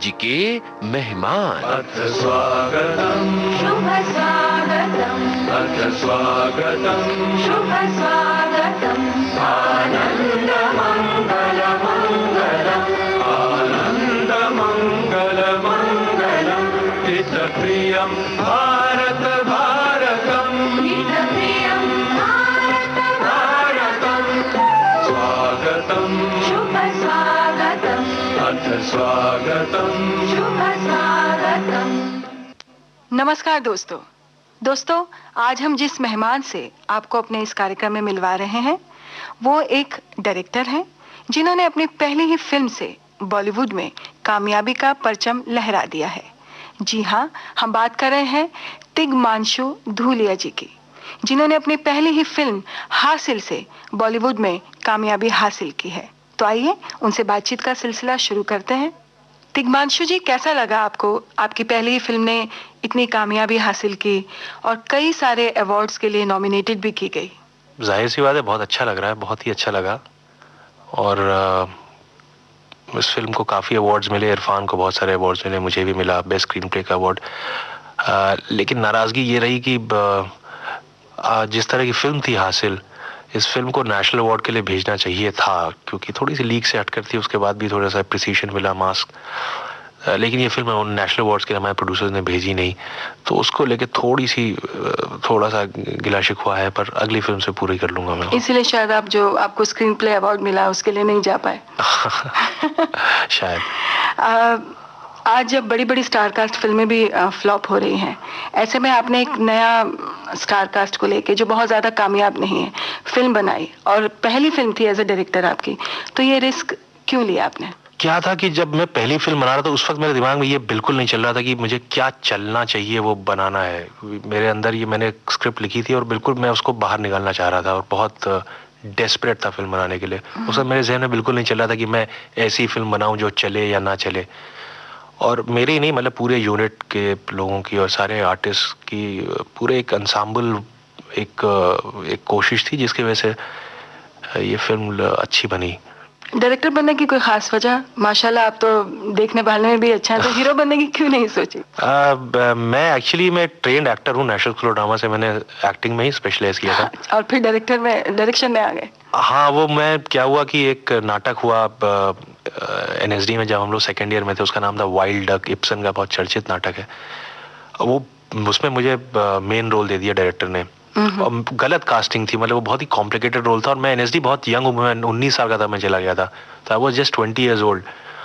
जी के मेहमान। अथ स्वागतम शुभ स्वागतम, अथ स्वागतम शुभ स्वागतम, आनंद मंगल मंगलम, आनंद मंगल मंगलम, हितप्रियं भारत भारतम, हितप्रियं भारत भारतम स्वागतम शुभ स्वागतम, अथ स्वागतम। शुभ स्वागतम। नमस्कार दोस्तों, आज हम जिस मेहमान से आपको अपने इस कार्यक्रम में मिलवा रहे हैं वो एक डायरेक्टर हैं जिन्होंने अपनी पहली ही फिल्म से बॉलीवुड में कामयाबी का परचम लहरा दिया है। जी हाँ, हम बात कर रहे हैं तिग्मांशु धूलिया जी की, जिन्होंने अपनी पहली ही फिल्म हासिल से बॉलीवुड में कामयाबी हासिल की है। तो आइए उनसे बातचीत का सिलसिला शुरू करते हैं। तिग्मांशु जी, कैसा लगा आपको? आपकी पहली ही फिल्म ने इतनी कामयाबी हासिल की और कई सारे अवार्ड्स के लिए नॉमिनेटेड भी की गई। जाहिर सी बात है, बहुत अच्छा लग रहा है, बहुत ही अच्छा लगा। और इस फिल्म को काफ़ी अवार्ड्स मिले, इरफान को बहुत सारे अवार्ड्स मिले, मुझे भी मिला बेस्ट स्क्रीन प्ले का अवार्ड। लेकिन नाराज़गी ये रही कि जिस तरह की फिल्म थी हासिल, इस फिल्म को नेशनल अवार्ड के लिए भेजना चाहिए था, क्योंकि थोड़ी सी लीक से हटकर थी। उसके बाद भी थोड़ा सा एप्रिसिएशन मिला, मास्क। लेकिन ये फिल्म नेशनल अवार्ड्स के लिए हमारे प्रोड्यूसर्स ने भेजी नहीं, तो उसको लेके थोड़ा सा गिला शिकवा है, पर अगली फिल्म से पूरी कर लूंगा मैं। इसलिए शायद आपको स्क्रीन प्ले अवार्ड मिला, उसके लिए नहीं जा पाए। शायद। आज जब बड़ी बड़ी स्टार कास्ट फिल्में भी फ्लॉप हो रही हैं, ऐसे में आपने एक नया स्टार कास्ट को लेके जो बहुत ज़्यादा कामयाब नहीं है फिल्म बनाई, और पहली फिल्म थी एज ए डायरेक्टर आपकी, तो ये रिस्क क्यों लिया आपने? क्या था कि जब मैं पहली फिल्म बना रहा था उस वक्त मेरे दिमाग में ये बिल्कुल नहीं चल रहा था कि मुझे क्या चलना चाहिए, वो बनाना है मेरे अंदर। ये मैंने स्क्रिप्ट लिखी थी और बिल्कुल मैं उसको बाहर निकालना चाह रहा था और बहुत डेस्परेट था फिल्म बनाने के लिए। उस वक्त मेरे जहन में बिल्कुल नहीं चल रहा था कि मैं ऐसी फिल्म बनाऊं जो चले या ना चले। और मेरे ही नहीं, मतलब पूरे यूनिट के लोगों की और सारे आर्टिस्ट की पूरे एक अंसाम्बल, एक कोशिश थी जिसकी वजह से ये फिल्म अच्छी बनी। डायरेक्टर बनने की कोई खास वजह? माशाल्लाह आप तो देखने भालने में भी अच्छा है, तो हीरो बनने की क्यों नहीं सोची? मैं ट्रेंड एक्टर हूँ, नेशनल स्कूल ऑफ ड्रामा से मैंने एक्टिंग में ही स्पेशलाइज किया था। और फिर डायरेक्शन में आ गए? हाँ, वो मैं क्या हुआ कि एक नाटक हुआ NSD में, जब हम लोग सेकेंड ईयर में थे। उसका नाम था वाइल्ड डक, इब्सन का बहुत चर्चित नाटक है वो। उसमें मुझे मेन रोल दे दिया डायरेक्टर ने, और गलत कास्टिंग थी, मतलब वो बहुत ही कॉम्प्लिकेटेड रोल था। और मैं NSD बहुत यंग हूँ, मैं 19 साल का था, मैं चला गया था, तो I was just 20 years old।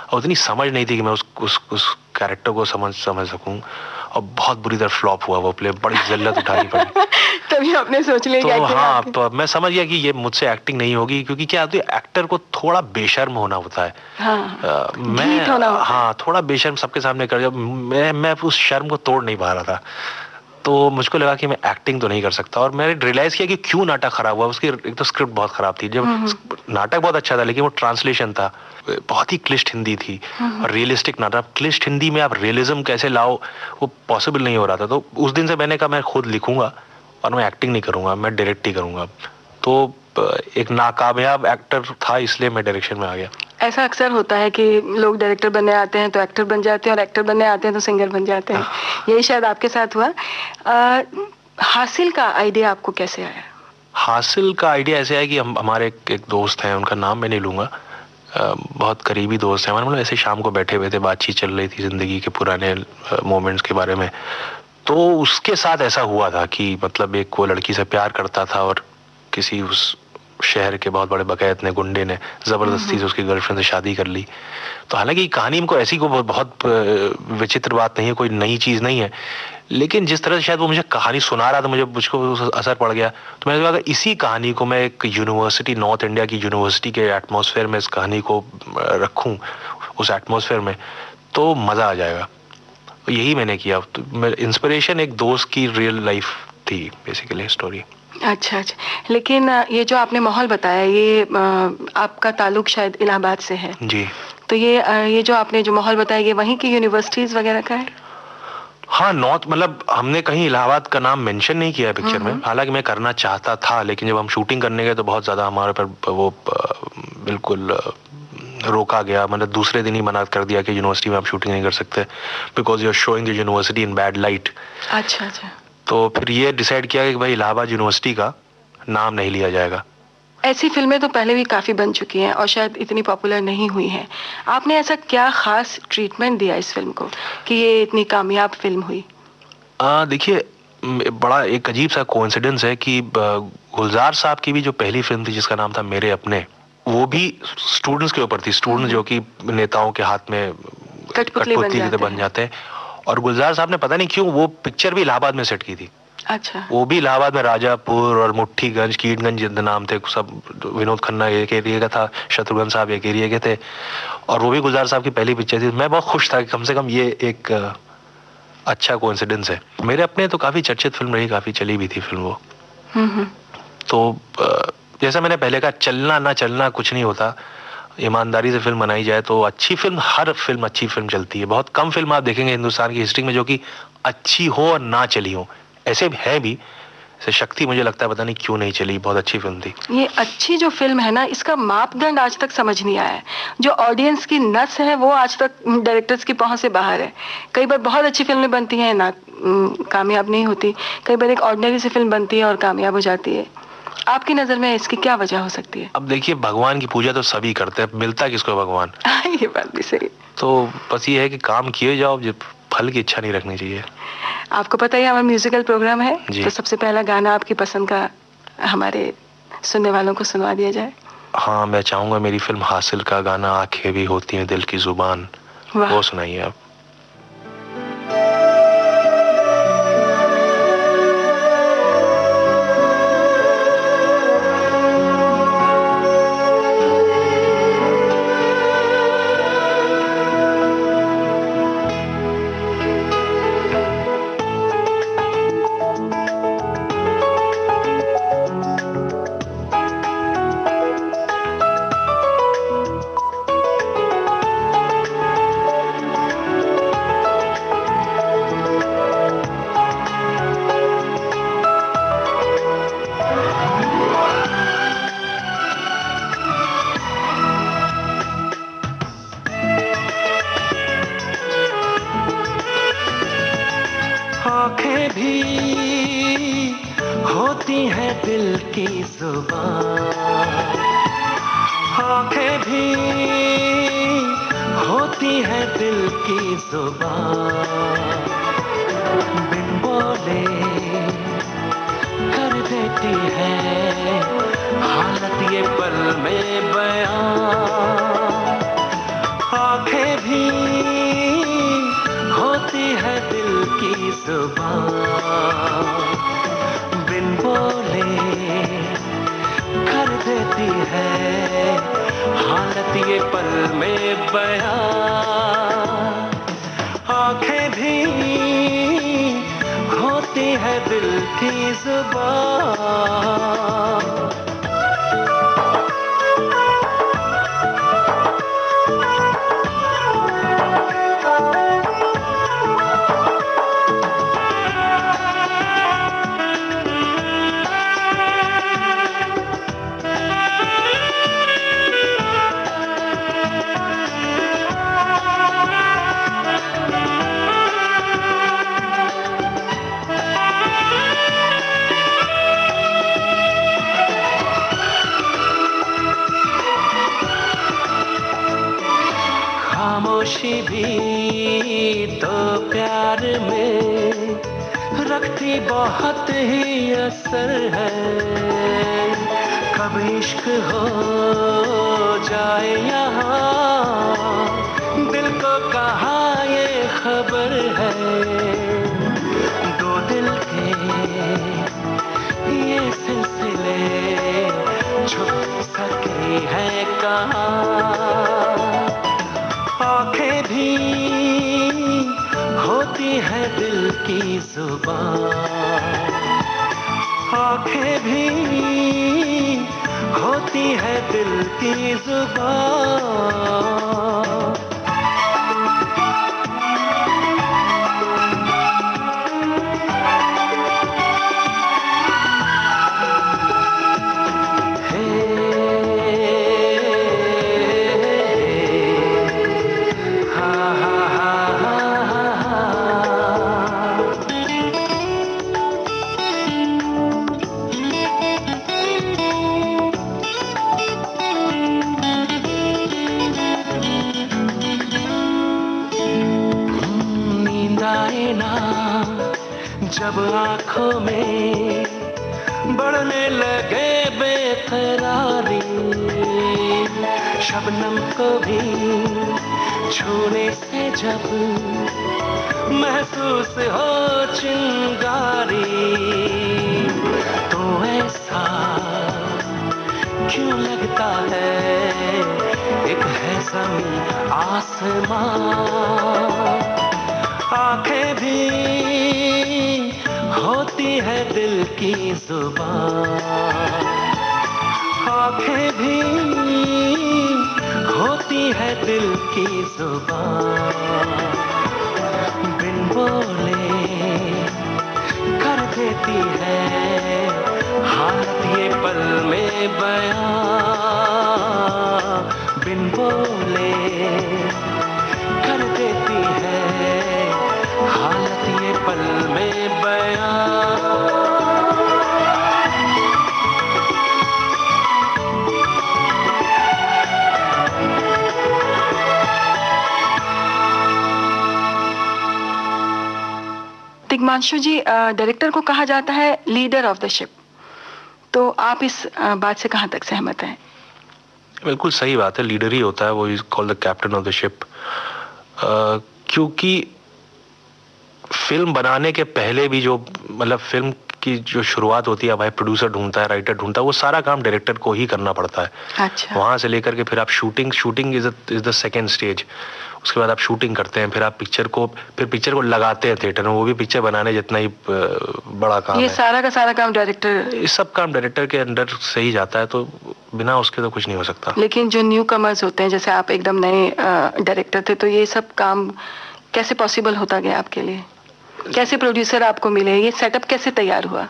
और उतनी समझ नहीं थी कि मैं उस कैरेक्टर को समझ सकूं। और बहुत बुरी तरह फ्लॉप हुआ वो प्ले, बड़ी जिल्लत उठानी पड़ी। तभी आपने सोच लिया तो हाँ, तो मैं समझ गया कि ये मुझसे एक्टिंग नहीं होगी, क्योंकि क्या होती है, एक्टर को थोड़ा बेशर्म होना होता है। हाँ, थोड़ा बेशर्म सबके सामने कर दिया। मैं उस शर्म को तोड़ नहीं पा रहा था, तो मुझको लगा कि मैं एक्टिंग तो नहीं कर सकता। और मैंने रियलाइज किया कि क्यों नाटक खराब हुआ। उसकी एक तो स्क्रिप्ट बहुत खराब थी, जब नाटक बहुत अच्छा था लेकिन वो ट्रांसलेशन था, बहुत ही क्लिष्ट हिंदी थी और रियलिस्टिक नाटक। क्लिष्ट हिंदी में आप रियलिज्म कैसे लाओ, वो पॉसिबल नहीं हो रहा था। तो उस दिन से मैंने कहा मैं खुद लिखूंगा और मैं एक्टिंग नहीं करूंगा, मैं डायरेक्ट ही करूंगा। तो एक नाकामयाब एक्टर था, इसलिए मैं डायरेक्शन में आ गया। ऐसा अक्सर होता है कि लोग डायरेक्टर बनने आते हैं तो एक्टर बन जाते हैं, और एक्टर बनने आते हैं तो सिंगर बन जाते हैं। यही शायद आपके साथ हुआ। हासिल का आइडिया आपको कैसे आया? हासिल का आइडिया ऐसे है कि हमारे एक दोस्त हैं, उनका नाम मैं नहीं लूँगा, बहुत करीबी दोस्त हैं हमारे। मतलब ऐसे शाम को बैठे हुए थे, बातचीत चल रही थी ज़िंदगी के पुराने मोमेंट्स के बारे में। तो उसके साथ ऐसा हुआ था कि मतलब एक वो लड़की से प्यार करता था और किसी उस शहर के बहुत बड़े बकैत ने, गुंडे ने ज़बरदस्ती से उसकी गर्लफ्रेंड से शादी कर ली। तो हालांकि कहानी को ऐसी को बहुत विचित्र बात नहीं है, कोई नई चीज़ नहीं है, लेकिन जिस तरह से शायद वो मुझे कहानी सुना रहा था, मुझको असर पड़ गया। तो मैंने कहा इसी कहानी को मैं एक यूनिवर्सिटी, नॉर्थ इंडिया की यूनिवर्सिटी के एटमॉस्फेयर में इस कहानी को रखूं, उस एटमॉस्फेयर में, तो मज़ा आ जाएगा। यही मैंने किया। तो इंस्पिरेशन एक दोस्त की रियल लाइफ थी बेसिकली स्टोरी। अच्छा, लेकिन ये जो आपने माहौल बताया, ये आपका ताल्लुक शायद इलाहाबाद से है जी। तो ये जो आपने जो माहौल बताया, ये वहीं की यूनिवर्सिटीज वगैरह का है? हाँ, नॉर्थ, मतलब हमने कहीं इलाहाबाद का नाम मेंशन नहीं किया है पिक्चर में। हालांकि मैं करना चाहता था, लेकिन जब हम शूटिंग करने गए तो बहुत ज़्यादा हमारे पर वो बिल्कुल रोका गया, मतलब दूसरे दिन ही मना कर दिया कि यूनिवर्सिटी में आप शूटिंग नहीं कर सकते because you are showing the university in bad light. अच्छा अच्छा। तो फिर ये डिसाइड किया कि भाई इलाहाबाद यूनिवर्सिटी का नाम नहीं लिया जाएगा। ऐसी फिल्में तो पहले भी काफी बन चुकी हैं और शायद इतनी पॉपुलर नहीं हुई हैं। आपने ऐसा क्या खास ट्रीटमेंट दिया इस फिल्म को कि ये इतनी कामयाब फिल्म हुई? देखिए, बड़ा एक अजीब सा कोइंसिडेंस है कि गुलजार साहब की भी जो पहली फिल्म थी जिसका नाम था मेरे अपने, वो भी स्टूडेंट्स के ऊपर थी। स्टूडेंट जो कि नेताओं के हाथ में कठपुतली बन जाते हैं। और गुलजार साहब ने पता नहीं क्यों वो पिक्चर भी इलाहाबाद में सेट की थी। अच्छा। वो भी इलाहाबाद में राजापुर और मुट्ठीगंज, कीटगंज जितने नाम थे सब, विनोद खन्ना एक एरिया का था, शत्रुघ्न साहब एक एरिया के थे, और वो भी गुलजार साहब की पहली पिक्चर थी। मैं बहुत खुश था कि कम से कम ये एक अच्छा कोइंसिडेंस है। मेरे अपने तो काफी चर्चित फिल्म रही, काफी चली भी थी फिल्म वो। तो जैसा मैंने पहले कहा, चलना ना चलना कुछ नहीं होता, ईमानदारी से फिल्म बनाई जाए तो अच्छी फिल्म, हर फिल्म अच्छी फिल्म चलती है। बहुत कम फिल्म आप देखेंगे हिंदुस्तान की हिस्ट्री में जो कि अच्छी हो और ना चली हो, ऐसे है भी। जैसे शक्ति मुझे लगता है पता नहीं क्यों नहीं चली, बहुत अच्छी फिल्म थी। ये अच्छी जो फिल्म है ना, इसका मापदंड आज तक समझ नहीं आया है। जो ऑडियंस की नस है वो आज तक डायरेक्टर्स की पहुंच से बाहर है। कई बार बहुत अच्छी फिल्में बनती हैं ना, कामयाब नहीं होती। कई बार एक ऑर्डिनरी सी फिल्म बनती है और कामयाब हो जाती है। आपकी नजर में इसकी क्या वजह हो सकती है? अब देखिए, भगवान की पूजा तो सभी करते हैं, मिलता किसको है भगवान? ये बात भी सही। तो बस ये है कि काम किए जाओ, जो फल की इच्छा नहीं रखनी चाहिए। आपको पता ही हमारा म्यूजिकल प्रोग्राम है, तो सबसे पहला गाना आपकी पसंद का हमारे सुनने वालों को सुनवा दिया जाए। हाँ, मैं चाहूंगा मेरी फिल्म हासिल का गाना आंखें भी होती हैं दिल की जुबान, वो सुनाइए आप। आंखें भी होती हैं दिल की जुबान, आंखें भी होती हैं दिल की जुबान, बिन बोले कर देती है हालत ये पल में बयान। आंखें भी होती है दिल की जुबान, बिन बोले कर देती है हालत ये पल में बयान। आंखें भी होती है दिल की जुबान। खामोशी भी तो प्यार में रखती बहुत ही असर है। कब इश्क हो जाए यहाँ दिल को कहाँ ये खबर है। दो दिल के ये सिलसिले छुप सके है कहाँ। आंखें भी होती है दिल की जुबान, आंखें भी होती है दिल की जुबान। जब आंखों में बढ़ने लगे बेकरारी, शबनम को भी छूने से जब महसूस हो चिंगारी, तो ऐसा क्यों लगता है एक है ज़मीं आसमां, आंखें भी होती है दिल की जुबान, आंखें भी होती है दिल की जुबान, बिन बोले कर देती है हालत ये पल में बयां, बिन बोले कर देती है हालत ये पल में बयां। तिग्मांशु जी, डायरेक्टर को कहा जाता है लीडर ऑफ द शिप, तो आप इस बात से कहां तक सहमत हैं? बिल्कुल सही बात है, लीडर ही होता है, वो is called the captain of the ship. क्योंकि फिल्म बनाने के पहले भी जो मतलब फिल्म की जो शुरुआत होती है, भाई प्रोड्यूसर ढूंढता है, राइटर ढूंढता है, वो सारा काम डायरेक्टर को ही करना पड़ता है। अच्छा। वहां से लेकर के फिर आप shooting is the second stage. उसके बाद आप शूटिंग करते हैं, फिर आप पिक्चर को लगाते हैं थिएटर में, वो भी पिक्चर बनाने जितना ही बड़ा काम है। ये सारा का सारा काम डायरेक्टर, ये सब काम डायरेक्टर के अंडर से ही जाता है, तो बिना उसके तो कुछ नहीं हो सकता। लेकिन जो न्यू कमर्स होते हैं, जैसे आप एकदम नए डायरेक्टर थे, तो ये सब काम कैसे पॉसिबल होता गया आपके लिए? कैसे प्रोड्यूसर आपको मिले? ये सेटअप कैसे तैयार हुआ?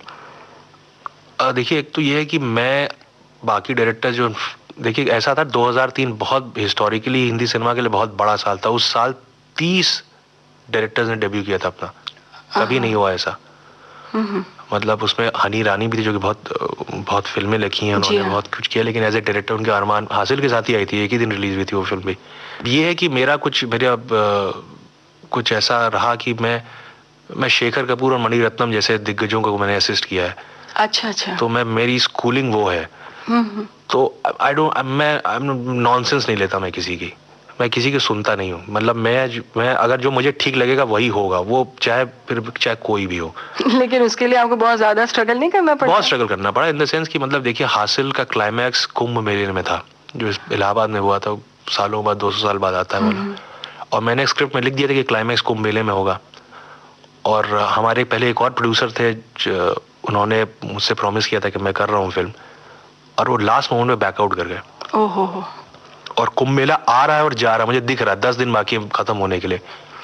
देखिए, एक तो ये है कि मैं बाकी डायरेक्टर जो, देखिए ऐसा था 2003 बहुत हिस्टोरिकली हिंदी सिनेमा के लिए बहुत बड़ा साल था। उस साल 30 डायरेक्टर्स ने डेब्यू किया था अपना, कभी नहीं हुआ ऐसा। मतलब उसमें हनी ईरानी भी थी, जो कि बहुत फिल्में लिखी हैं उन्होंने, बहुत कुछ किया, लेकिन एज ए डायरेक्टर उनके अरमान हासिल के साथ ही आई थी, एक ही दिन रिलीज हुई थी वो फिल्म भी। ये है कि मेरा कुछ ऐसा रहा कि मैं शेखर कपूर और मणिरत्नम जैसे दिग्गजों को मैंने असिस्ट किया है। अच्छा। तो मेरी स्कूलिंग वो है। तो मैं नॉनसेंस नहीं लेता मैं किसी की सुनता नहीं हूँ। मतलब मैं अगर जो मुझे ठीक लगेगा वही होगा, वो चाहे कोई भी हो। लेकिन उसके लिए आपको बहुत ज्यादा स्ट्रगल नहीं करना पड़ा? बहुत स्ट्रगल करना पड़ा, इन द सेंस कि मतलब देखिए, हासिल का क्लाइमैक्स कुंभ मेले में था, जो इलाहाबाद में हुआ था, सालों बाद 200 साल बाद आता है वाला। और मैंने स्क्रिप्ट में लिख दिया था कि क्लाइमैक्स कुंभ मेले में होगा। और हमारे पहले एक और प्रोड्यूसर थे, उन्होंने मुझसे प्रॉमिस किया था कि मैं कर रहा हूँ फिल्म, और वो लास्ट मोमेंट में बैकआउट कर गए। ओहो। और कुंभ मेला आ रहा है और जा रहा है, मुझे दिख रहा है 10 दिन बाकी खत्म होने के लिए,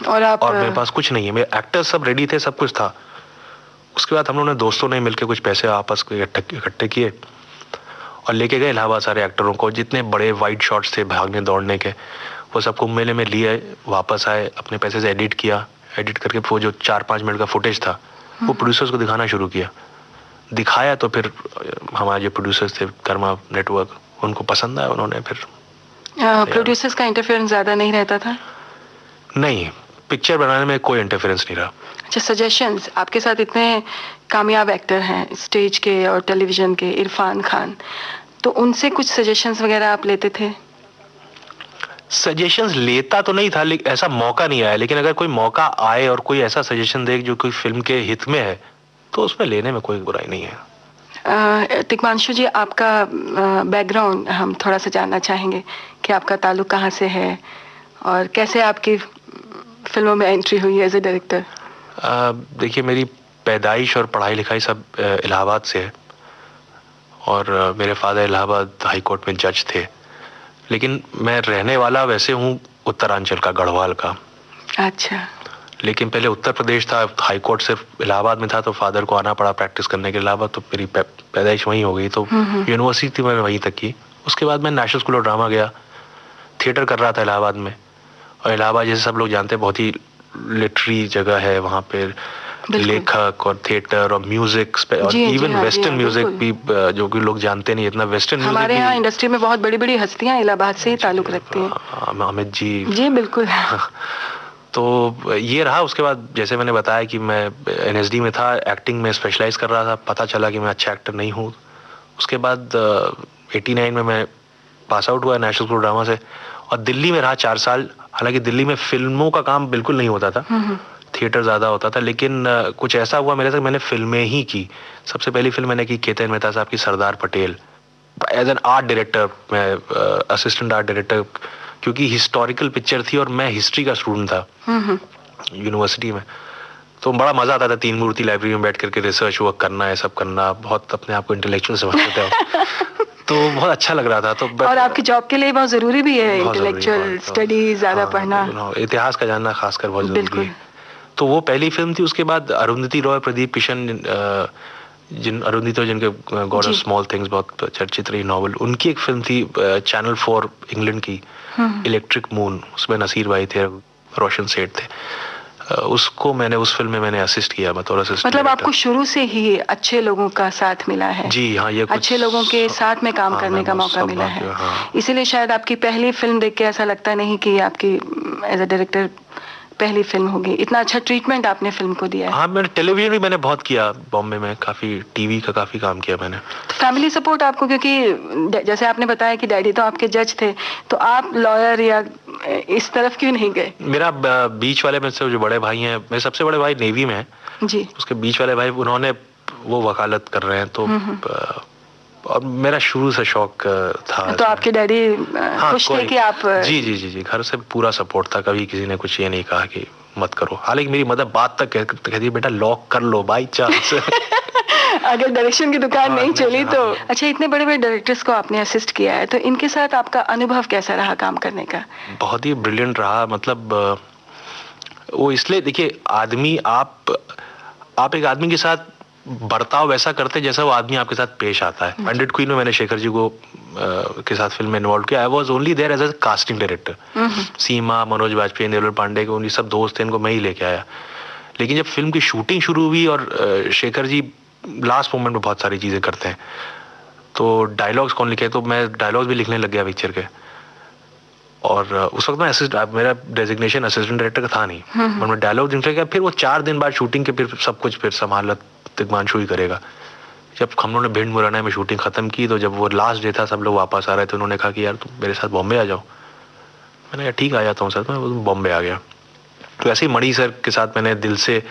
और मेरे पास कुछ नहीं है। मेरे एक्टर्स सब रेडी थे, सब कुछ था। उसके बाद हम लोगों ने दोस्तों ने मिलकर कुछ पैसे आपस में इकट्ठे किए और लेके गए इलाहाबाद सारे एक्टरों को। जितने बड़े वाइड शॉट्स थे भागने दौड़ने के, वो सब कुंभ मेले में लिए, वापस आए, अपने पैसे से एडिट किया। एडिट करके वो जो 4-5 मिनट का फुटेज था, वो प्रोड्यूसर्स को दिखाना शुरू किया। दिखाया तो फिर हमारे जो प्रोड्यूसर्स थे, कर्मा नेटवर्क, उनको पसंद आया। उन्होंने फिर प्रोड्यूसर्स का इंटरफेरेंस ज्यादा नहीं रहता था? नहीं, पिक्चर बनाने में कोई इंटरफेरेंस नहीं रहा। अच्छा, सजेशंस, आपके साथ इतने कामयाब एक्टर हैं स्टेज के और टेलीविजन के, इरफान खान, तो उनसे कुछ सजेशंस वगैरह आप लेते थे? सजेशंस लेता तो नहीं था, लेकिन ऐसा मौका नहीं आया। लेकिन अगर कोई मौका आए और कोई ऐसा सजेशन दे जो कोई फिल्म के हित में है, तो उसमें लेने में कोई बुराई नहीं है। तिग्मांशु जी, आपका बैकग्राउंड हम थोड़ा सा जानना चाहेंगे कि आपका ताल्लुक कहाँ से है और कैसे आपकी फिल्मों में एंट्री हुई एज ए डायरेक्टर? देखिए, मेरी पैदाइश और पढ़ाई लिखाई सब इलाहाबाद से है, और मेरे फादर इलाहाबाद हाई कोर्ट में जज थे। लेकिन मैं रहने वाला वैसे हूँ उत्तरांचल का, गढ़वाल का। अच्छा। लेकिन पहले उत्तर प्रदेश था, हाई कोर्ट सिर्फ इलाहाबाद में था, तो फादर को आना पड़ा प्रैक्टिस करने के इलाहाबाद। तो मेरी पैदाइश वहीं हो गई, तो यूनिवर्सिटी मैंने वहीं तक की। उसके बाद मैं नेशनल स्कूल ऑफ ड्रामा गया, थिएटर कर रहा था इलाहाबाद में। और इलाहाबाद, जैसे सब लोग जानते हैं, बहुत ही लिटरेरी जगह है। वहाँ पे लेखक और थिएटर और म्यूजिक और इवन वेस्टर्न म्यूजिक भी, जो कि लोग जानते नहीं इतना, वेस्टर्न म्यूजिक हमारे यहाँ इंडस्ट्री में बहुत बड़ी बड़ी हस्तियाँ इलाहाबाद से ही ताल्लुक रखती हैं। अमित जी। जी बिल्कुल। तो ये रहा। उसके बाद जैसे मैंने बताया कि मैं NSD में था, एक्टिंग में स्पेशलाइज कर रहा था, पता चला कि मैं अच्छा एक्टर नहीं हूँ। उसके बाद 89 में मैं पास आउट हुआ नेशनल स्कूल ड्रामा से और दिल्ली में रहा 4 साल। हालांकि दिल्ली में फिल्मों का काम बिल्कुल नहीं होता था, थिएटर ज़्यादा होता था, लेकिन कुछ ऐसा हुआ मेरे साथ, मैंने फिल्में ही की। सबसे पहली फिल्म मैंने की केतन मेहता साहब की Sardar Patel, as an art director, मैं असिस्टेंट आर्ट डायरेक्टर, क्योंकि हिस्टोरिकल पिक्चर थी और मैं हिस्ट्री का स्टूडेंट था यूनिवर्सिटी में। तो बड़ा मजा आता था 3 मूर्ति लाइब्रेरी में बैठ करके रिसर्च वर्क करना, है सब करना, बहुत अपने आप को इंटेलेक्चुअल समझते थे। तो बहुत अच्छा लग रहा था। तो और आपकी जॉब के लिए बहुत जरूरी भी है इंटेलेक्चुअल स्टडीज ज्यादा पढ़ना, इतिहास का जानना खासकर बहुत जरूरी है। तो वो पहली फिल्म थी। उसके बाद अरुंधति रॉय, प्रदीप किशन, अरुंधति रॉय जिनके गॉड ऑफ स्मॉल थिंग्स बहुत चर्चित रही नॉवल, उनकी एक फिल्म थी चैनल 4 इंग्लैंड की, इलेक्ट्रिक मून। उसमें नसीर भाई थे, रोशन सेठ थे। उसको मैंने, उस फिल्म में मैंने असिस्ट किया बतौर असिस्टेंट। मतलब आपको शुरू से ही अच्छे लोगों का साथ मिला है? जी हाँ, ये अच्छे लोगों के साथ में काम करने का मौका मिला है। इसीलिए शायद आपकी पहली फिल्म देख के ऐसा लगता नहीं कि आपकी एज अ डायरेक्टर पहली फिल्म होगी। इतना अच्छा ट्रीटमेंट आपने फिल्म को दिया है। हाँ, मैंने टेलीविजन भी मैंने बहुत किया बॉम्बे में, काफी टीवी का काफी काम किया मैंने। तो फैमिली सपोर्ट आपको, क्योंकि जैसे आपने बताया कि डैडी तो आपके जज थे, तो आप लॉयर या इस तरफ क्यों नहीं गए? मेरा बीच वाले में से जो बड़े भाई हैं, मेरे सबसे बड़े भाई नेवी में हैं जी, उसके बीच वाले भाई उन्होंने, वो वकालत कर रहे हैं। तो और मेरा शुरू से शौक था। तो आपके डैडी खुश थे कि आप? जी जी जी जी, घर से पूरा सपोर्ट था, कभी किसी ने कुछ ये नहीं कहा कि मत करो। हालांकि मेरी मदर बात तक कहती है बेटा लॉक कर लो बाई चांस। अगर डायरेक्शन की दुकान नहीं चली तो। अच्छा, इतने बड़े बड़े डायरेक्टर्स को आपने असिस्ट किया है, तो इनके साथ आपका अनुभव कैसा रहा काम करने का? बहुत ही ब्रिलियंट रहा। मतलब वो इसलिए, देखिए आदमी, आप एक आदमी के साथ बर्ताव वैसा करते जैसा वो आदमी आपके साथ पेश आता है। पंडित क्वीन में मैंने शेखर जी को के साथ फिल्म में इन्वॉल्व किया। I was only there as a casting director. Seema, Manoj Bajpayee, Naval Pandey को, उन सब दोस्त थे, इनको मैं ही लेके आया। लेकिन जब फिल्म की शूटिंग शुरू हुई और शेखर जी लास्ट मोमेंट में बहुत सारी चीजें करते हैं, तो डायलॉग्स कौन लिखे, तो मैं डायलॉग्स भी लिखने लग गया पिक्चर के। और उस वक्त मैं मेरा डेजिग्नेशन असिस्टेंट डायरेक्टर का था नहीं, मैं डायलॉग लिखने गया। फिर वो 4 दिन बाद शूटिंग के फिर सब कुछ फिर संभाल तिग्मांशु ही करेगा। जब हम लोगों ने भिंड मुरैना में शूटिंग खत्म की, तो जब वो लास्ट डे था, सब लोग वापस आ रहे थे, उन्होंने कहा कि यार तुम मेरे साथ बॉम्बे आ जाओ। मैंने कहा ठीक आ जाता हूँ सर। मैं बॉम्बे आ गया। तो ऐसे ही मणि सर के साथ मैंने दिल से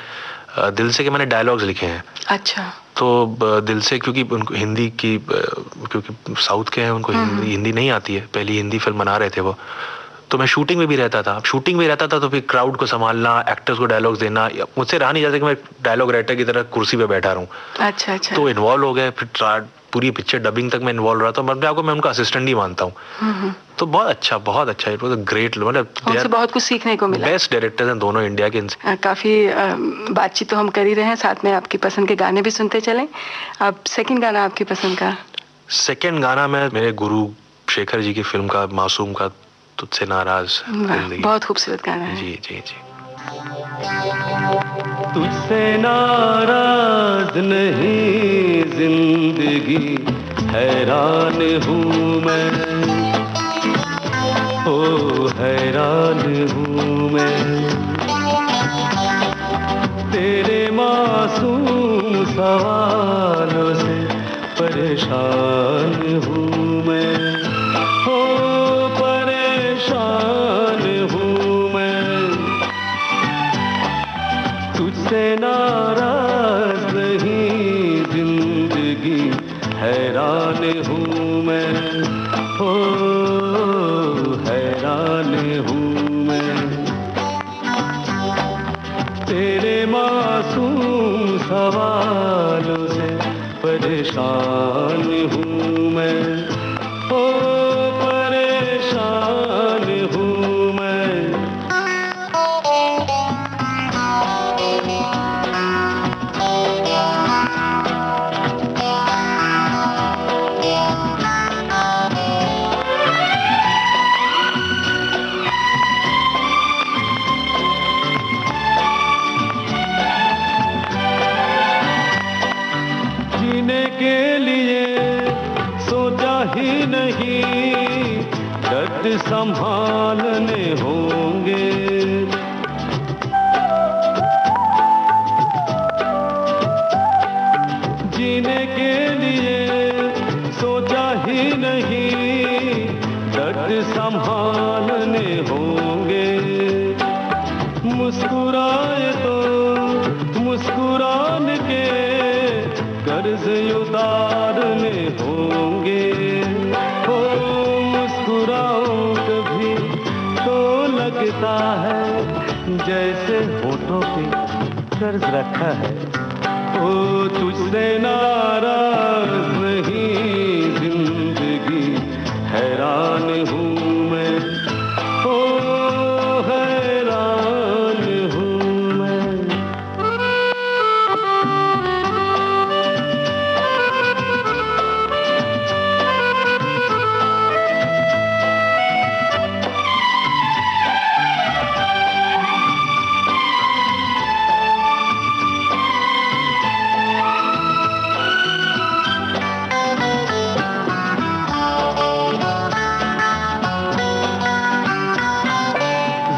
के मैंने डायलॉग्स लिखे हैं। अच्छा। तो दिल से, क्योंकि उनको हिंदी की, क्योंकि साउथ के हैं, उनको हिंदी नहीं आती है, पहली हिंदी फिल्म बना रहे थे वो, तो मैं शूटिंग में भी रहता था। तो फिर क्राउड को संभालना, एक्टर्स को डायलॉग्स देना, मुझसे रहा नहीं जाता कि मैं डायलॉग राइटर की तरह कुर्सी पे बैठा रहूं। अच्छा अच्छा। तो इन्वॉल्व हो गए, फिर पूरी पिक्चर डबिंग तक मैं इन्वॉल्व रहा था। मैं आपको, मैं उनका असिस्टेंट ही मानता हूँ। तो बहुत अच्छा इट वाज अ ग्रेट, मतलब उनसे बहुत कुछ सीखने को मिला। बेस्ट डायरेक्टर्स हैं दोनों इंडिया के। काफी बातचीत तो हम कर ही रहे हैं, साथ में आपकी पसंद के गाने भी सुनते चलें। अब सेकंड गाना आपकी पसंद का? सेकंड गाना मैं मेरे गुरु शेखर जी की फिल्म का, मासूम का तुझसे नाराज जिंदगी। बहुत खूबसूरत गाना है। जी जी जी। तुझसे नाराज नहीं जिंदगी, हैरान हूँ मैं, ओ हैरान हूँ मैं, तेरे मासूम सवालों से परेशान हूँ मैं, ओ परेशान हूँ मैं, तुझसे नाराज नहीं जिंदगी, हैरान हूँ मैं, ओ हैरान हूँ मैं, तेरे मासूम सवालों से परेशान हूँ मैं, ओ परेशान हूँ मैं। जीने के लिए सोचा ही नहीं, दर्द संभालने होंगे, मानने होंगे, मुस्कुराए तो मुस्कुराने के कर्ज उतारने होंगे। हो मुस्कुराऊं कभी तो लगता है जैसे होठों पे कर्ज रखा है। ओ तुझसे नाराज नहीं जिंदगी, हैरान हूँ मैं, ओ हैरान हूँ मैं।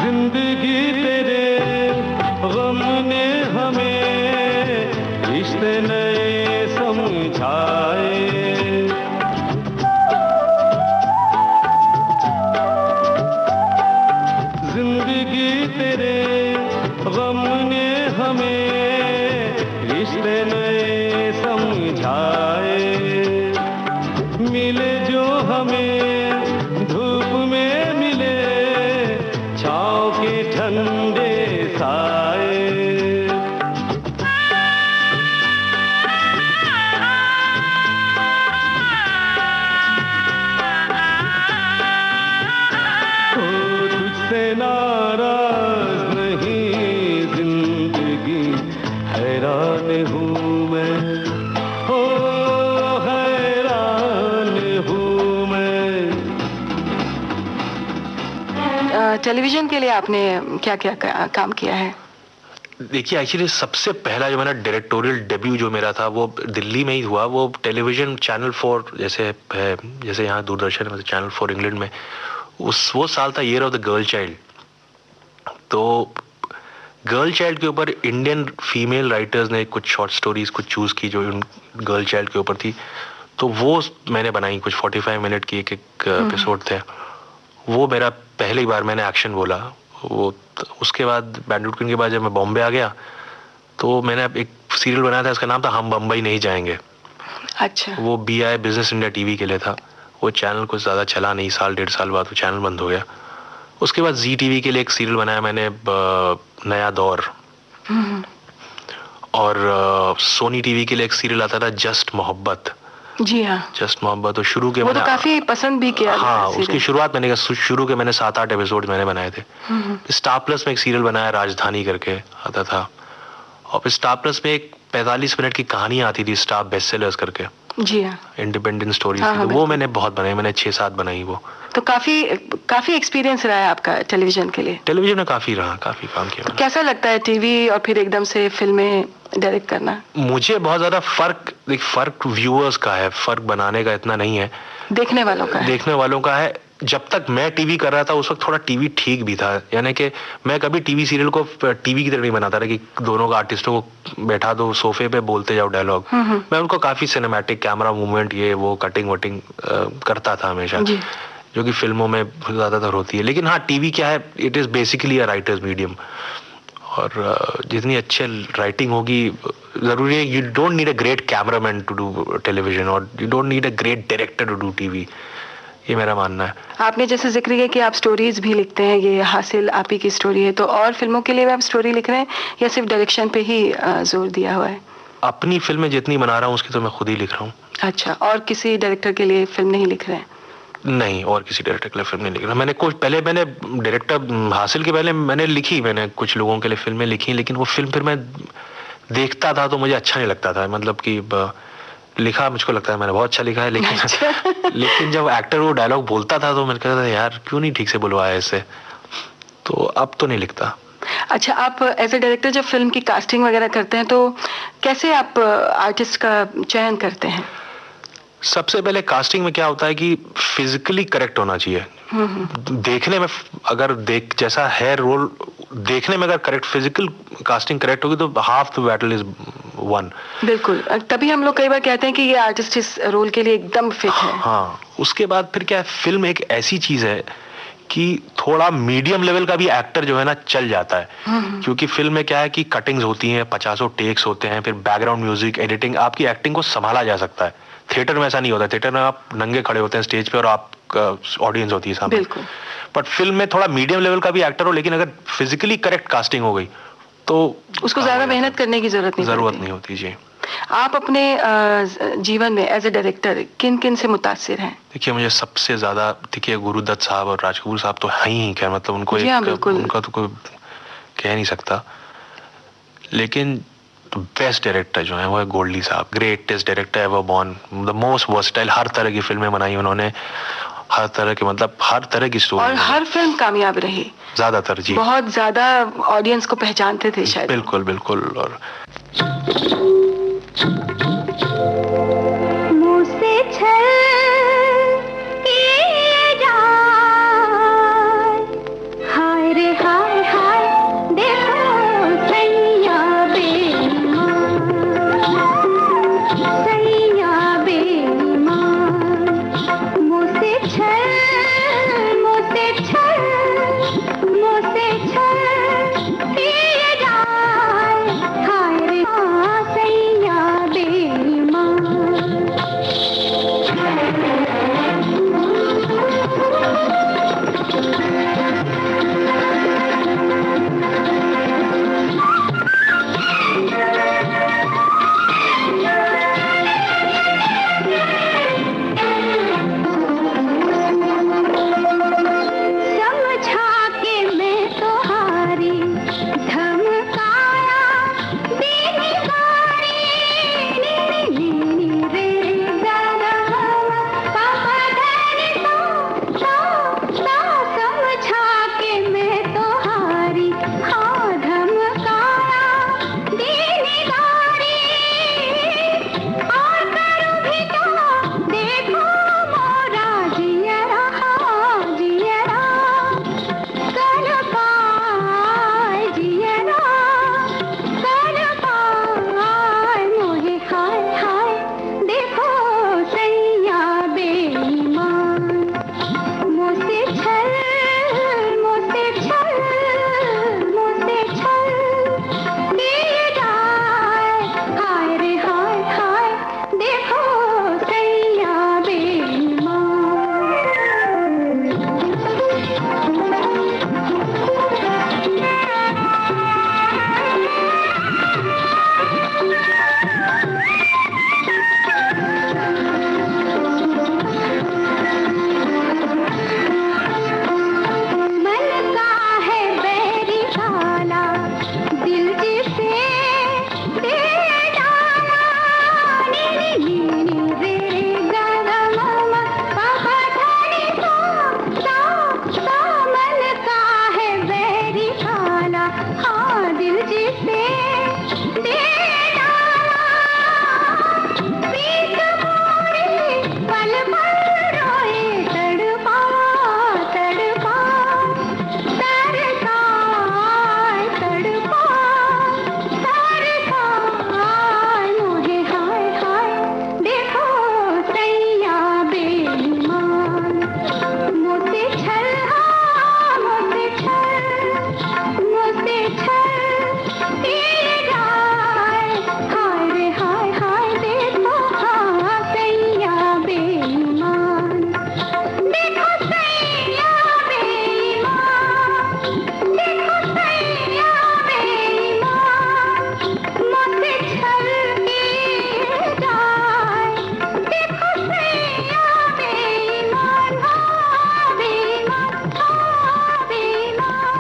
जिंदगी तेरे गम ने हमें रिश्ते नए समझाए। जिंदगी तेरे गम ने हमें रिश्ते नए समझाए। मिले जो हमें धूप में मिले छाँव के ठंडे साए। ओ तुझसे नाराज नहीं जिंदगी, हैरान हूँ मैं, ओ हैरान हूँ मैं। टेलीविजन के लिए आपने क्या क्या काम किया है? देखिए एक्चुअली सबसे पहला जो मेरा डायरेक्टोरियल डेब्यू जो मेरा था वो दिल्ली में ही हुआ। वो टेलीविजन चैनल 4 जैसे है, जैसे यहाँ दूरदर्शन में चैनल 4 इंग्लैंड में, वो साल था year of the girl child. तो गर्ल चाइल्ड के ऊपर इंडियन फीमेल राइटर्स ने कुछ शॉर्ट स्टोरीज कुछ चूज की जो गर्ल चाइल्ड के ऊपर थी। तो वो मैंने बनाई, कुछ 45 मिनट की एक एपिसोड थे। वो मेरा पहली बार मैंने एक्शन बोला। वो उसके बाद बैंडिट क्वीन के बाद जब मैं बॉम्बे आ गया तो मैंने एक सीरियल बनाया था, इसका नाम था हम बम्बई नहीं जाएंगे। अच्छा। वो BI बिजनेस इंडिया टीवी के लिए था। वो चैनल कुछ ज़्यादा चला नहीं, साल 1.5 साल बाद वो चैनल बंद हो गया। उसके बाद जी टीवी के लिए एक सीरियल बनाया मैंने, नया दौर। और सोनी टीवी के लिए एक सीरियल आता था जस्ट मोहब्बत। जी हाँ, जस्ट मोहब्बत। तो शुरू के वो तो मैंने काफी पसंद भी किया। हाँ, उसकी शुरुआत मैंने शुरू के मैंने 7-8 एपिसोड मैंने बनाए थे। स्टार प्लस में एक सीरियल बनाया राजधानी करके आता था, और स्टार प्लस में एक 45 मिनट की कहानी आती थी स्टार बेस्ट सेलर्स करके। जी हाँ, इंडिपेंडेंट स्टोरीज। हाँ, हाँ, वो मैंने बहुत बनाई, मैंने 6-7 बनाई वो। तो काफी एक्सपीरियंस रहा है आपका टेलीविजन के लिए। टेलीविजन में काफी काम किया मैंने। कैसा लगता है टीवी और फिर एकदम से फिल्में डायरेक्ट करना? मुझे बहुत ज्यादा फर्क व्यूअर्स का है, फर्क बनाने का इतना नहीं है, देखने वालों का है। देखने वालों का है। जब तक मैं टीवी कर रहा था उस वक्त थोड़ा टीवी ठीक भी था, यानी कि मैं कभी टीवी सीरियल को टीवी की तरह नहीं बनाता था कि दोनों का आर्टिस्टों को बैठा दो सोफे पे बोलते जाओ डायलॉग। मैं उनको काफी सिनेमैटिक कैमरा मूवमेंट ये वो कटिंग वटिंग करता था हमेशा, जो कि फिल्मों में ज्यादातर होती है। लेकिन हाँ, टीवी क्या है, it is basically a writer's medium. और जितनी अच्छी राइटिंग होगी, जरूरी है, you don't need a great cameraman to do television, और you don't need a great director to do TV. ये मेरा मानना है। आपने जैसे जिक्र किया कि आप स्टोरीज भी लिखते हैं, ये हासिल आप ही की स्टोरी है, तो और फिल्मों के लिए भी आप स्टोरी लिख रहे हैं या सिर्फ डायरेक्शन पे ही जोर दिया हुआ है? अपनी फिल्में जितनी बना रहा हूँ उसकी तो मैं खुद ही लिख रहा हूँ। अच्छा, और किसी डायरेक्टर के लिए फिल्म नहीं लिख रहे हैं? नहीं, और किसी डायरेक्टर के लिए फिल्म नहीं लिख रहा। मैंने डायरेक्टर हासिल के पहले मैंने कुछ लोगों के लिए फिल्में लिखी, लेकिन वो फिल्म फिर मैं देखता था तो मुझे अच्छा नहीं लगता था। मतलब कि लिखा मुझको लगता है मैंने बहुत अच्छा लिखा है, लेकिन लेकिन जब एक्टर वो डायलॉग बोलता था तो मैंने कहता था यार क्यों नहीं ठीक से बुलवाया इससे, तो अब तो नहीं लिखता। अच्छा, आप एज ए डायरेक्टर जब फिल्म की कास्टिंग वगैरह करते हैं तो कैसे आप आर्टिस्ट का चयन करते हैं? सबसे पहले कास्टिंग में क्या होता है कि फिजिकली करेक्ट होना चाहिए। देखने में अगर जैसा है रोल, देखने में अगर करेक्ट फिजिकल कास्टिंग करेक्ट होगी तो half the battle is one. बिल्कुल, तभी हम लोग कई बार कहते हैं कि ये आर्टिस्ट इस रोल के लिए एकदम फिट है। हाँ, उसके बाद फिर क्या है, फिल्म एक ऐसी चीज है कि थोड़ा मीडियम लेवल का भी एक्टर जो है ना चल जाता है, क्योंकि फिल्म में क्या है कि कटिंग्स होती हैं, 50 टेक्स होते हैं, फिर बैकग्राउंड म्यूजिक, एडिटिंग, आपकी एक्टिंग को संभाला जा सकता है। थिएटर में ऐसा नहीं होता, थिएटर में आप नंगे खड़े होते हैं स्टेज पे और आप ऑडियंस होती है सामने, बिल्कुल। बट फिल्म में थोड़ा मीडियम लेवल का भी एक्टर हो, लेकिन अगर फिजिकली करेक्ट कास्टिंग हो गई तो उसको ज्यादा मेहनत करने की जरूरत नहीं होती जी। आप अपने जीवन में एज ए डायरेक्टर किन किन से मुतासिर हैं? देखिए, मुझे सबसे ज्यादा, देखिए, गुरुदत्त साहब और राज कपूर साहब तो हैं ही, क्या मतलब उनको उनका तो कोई कह नहीं सकता, लेकिन बेस्ट डायरेक्टर जो है वो है गोल्डी साहब, greatest director ever born, the most versatile, हर तरह की फिल्में बनाई उन्होंने, हर तरह के, मतलब हर तरह की स्टोरी, और हर फिल्म कामयाब रही ज्यादातर जी, बहुत ज्यादा ऑडियंस को पहचानते थे शायद। बिल्कुल बिल्कुल। और मुझसे छल किए जाए, हाय रे हाय हाय, देखो सैया बेईमान, सैया बेईमान। मुझसे छल, मुझसे छल, मुझसे छल किए जाए, हाय रे हाँ सैया बेईमान। समझा के मैं तो हारी, धमकाया दीनी गारी, नी रे गा गा पापा धनी सा, समझा के मैं तो हारी, हाँ धमकाया दीनी गारी, और करूँ भी तो देखो मोरा जियरा, जियरा कर पाए, जियरा कर पाए मोहे, हाय हाय देखो सैया बेईमान। मुझसे छल, मुझसे छल, मुझसे छल किए जाए, हाय रे हाय हाय देखो सैया मन का है बैरी काला, दिल जिसे दे डाला, नी रे गा गा मामा पापा धनी सा, मन का है बैरी काला, हाँ दिल जिसे दे डाला, पीक मोरे पल पल रोए, तड़पा तड़पा तरसाए, तड़पा तरसाए मोहे, हाय हाय देखो सैया बेईमान। मुझसे छल, हाँ मुझसे छल, मुझसे छल किए जाए, हाय रे हाय हाय देखो हाँ सैया बेईमान, देखो सैया बेईमान, देखो सैया बेईमान। मुझसे छल किए जाए, देखो सैया बेईमान, हाँ बेईमान, हाँ बेईमान।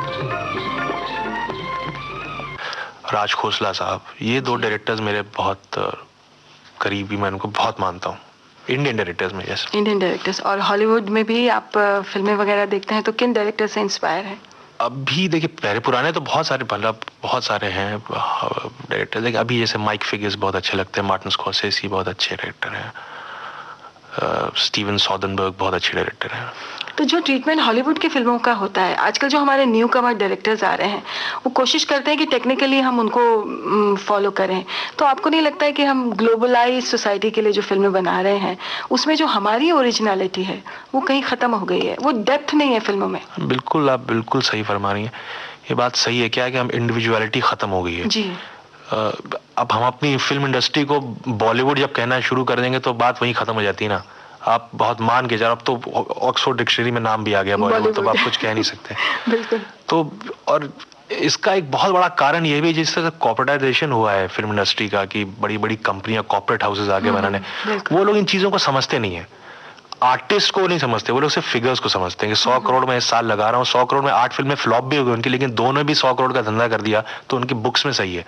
राज खोसला साहब, ये दो डायरेक्टर्स मेरे बहुत करीबी, मैं उनको बहुत मानता हूँ, इंडियन डायरेक्टर्स में। Yes, Indian directors. और हॉलीवुड में भी आप फिल्में वगैरह देखते हैं तो किन डायरेक्टर से इंस्पायर हैं? अभी देखिए, पहले पुराने तो बहुत सारे, मतलब बहुत सारे हैं डायरेक्टर, देखिए अभी जैसे माइक फिगर्स बहुत अच्छे लगते हैं, मार्टिन स्कॉर्सेज़ी बहुत अच्छे डायरेक्टर हैं, स्टीवन सोदनबर्ग बहुत अच्छे डायरेक्टर हैं। तो जो ट्रीटमेंट हॉलीवुड की फिल्मों का होता है आजकल, जो हमारे न्यू कमर डायरेक्टर्स आ रहे हैं वो कोशिश करते हैं कि टेक्निकली हम उनको फॉलो करें, तो आपको नहीं लगता है कि हम ग्लोबलाइज सोसाइटी के लिए जो फिल्में बना रहे हैं उसमें जो हमारी ओरिजिनलिटी है वो कहीं ख़त्म हो गई है, वो डेप्थ नहीं है फिल्मों में? बिल्कुल, आप बिल्कुल सही फरमा रही हैं, ये बात सही है। क्या है कि हम इंडिविजुअलिटी ख़त्म हो गई है जी। अब हम अपनी फिल्म इंडस्ट्री को बॉलीवुड जब कहना शुरू कर देंगे तो बात वहीं ख़त्म हो जाती है ना। आप बहुत मान के अब तो ऑक्सफोर्ड डिक्शनरी में नाम भी आ गया बॉलीवुड, तो आप कुछ कह नहीं सकते। बिल्कुल। तो और इसका एक बहुत बड़ा कारण ये भी जिस तरह से कॉर्पोरेटाइजेशन हुआ है फिल्म इंडस्ट्री का, कि बड़ी बड़ी कंपनियां, कॉर्पोरेट हाउसेज आगे बनाने, वो लोग इन चीजों को समझते नहीं है। आर्टिस्ट को नहीं समझते, वो लोग सिर्फ फिगर्स को समझते हैं कि 100 करोड़ में इस साल लगा रहा हूँ, 100 करोड़ में 8 फिल्में फ्लॉप भी हो गई उनकी, लेकिन दोनों भी 100 करोड़ का धंधा कर दिया तो उनकी बुक्स में सही है।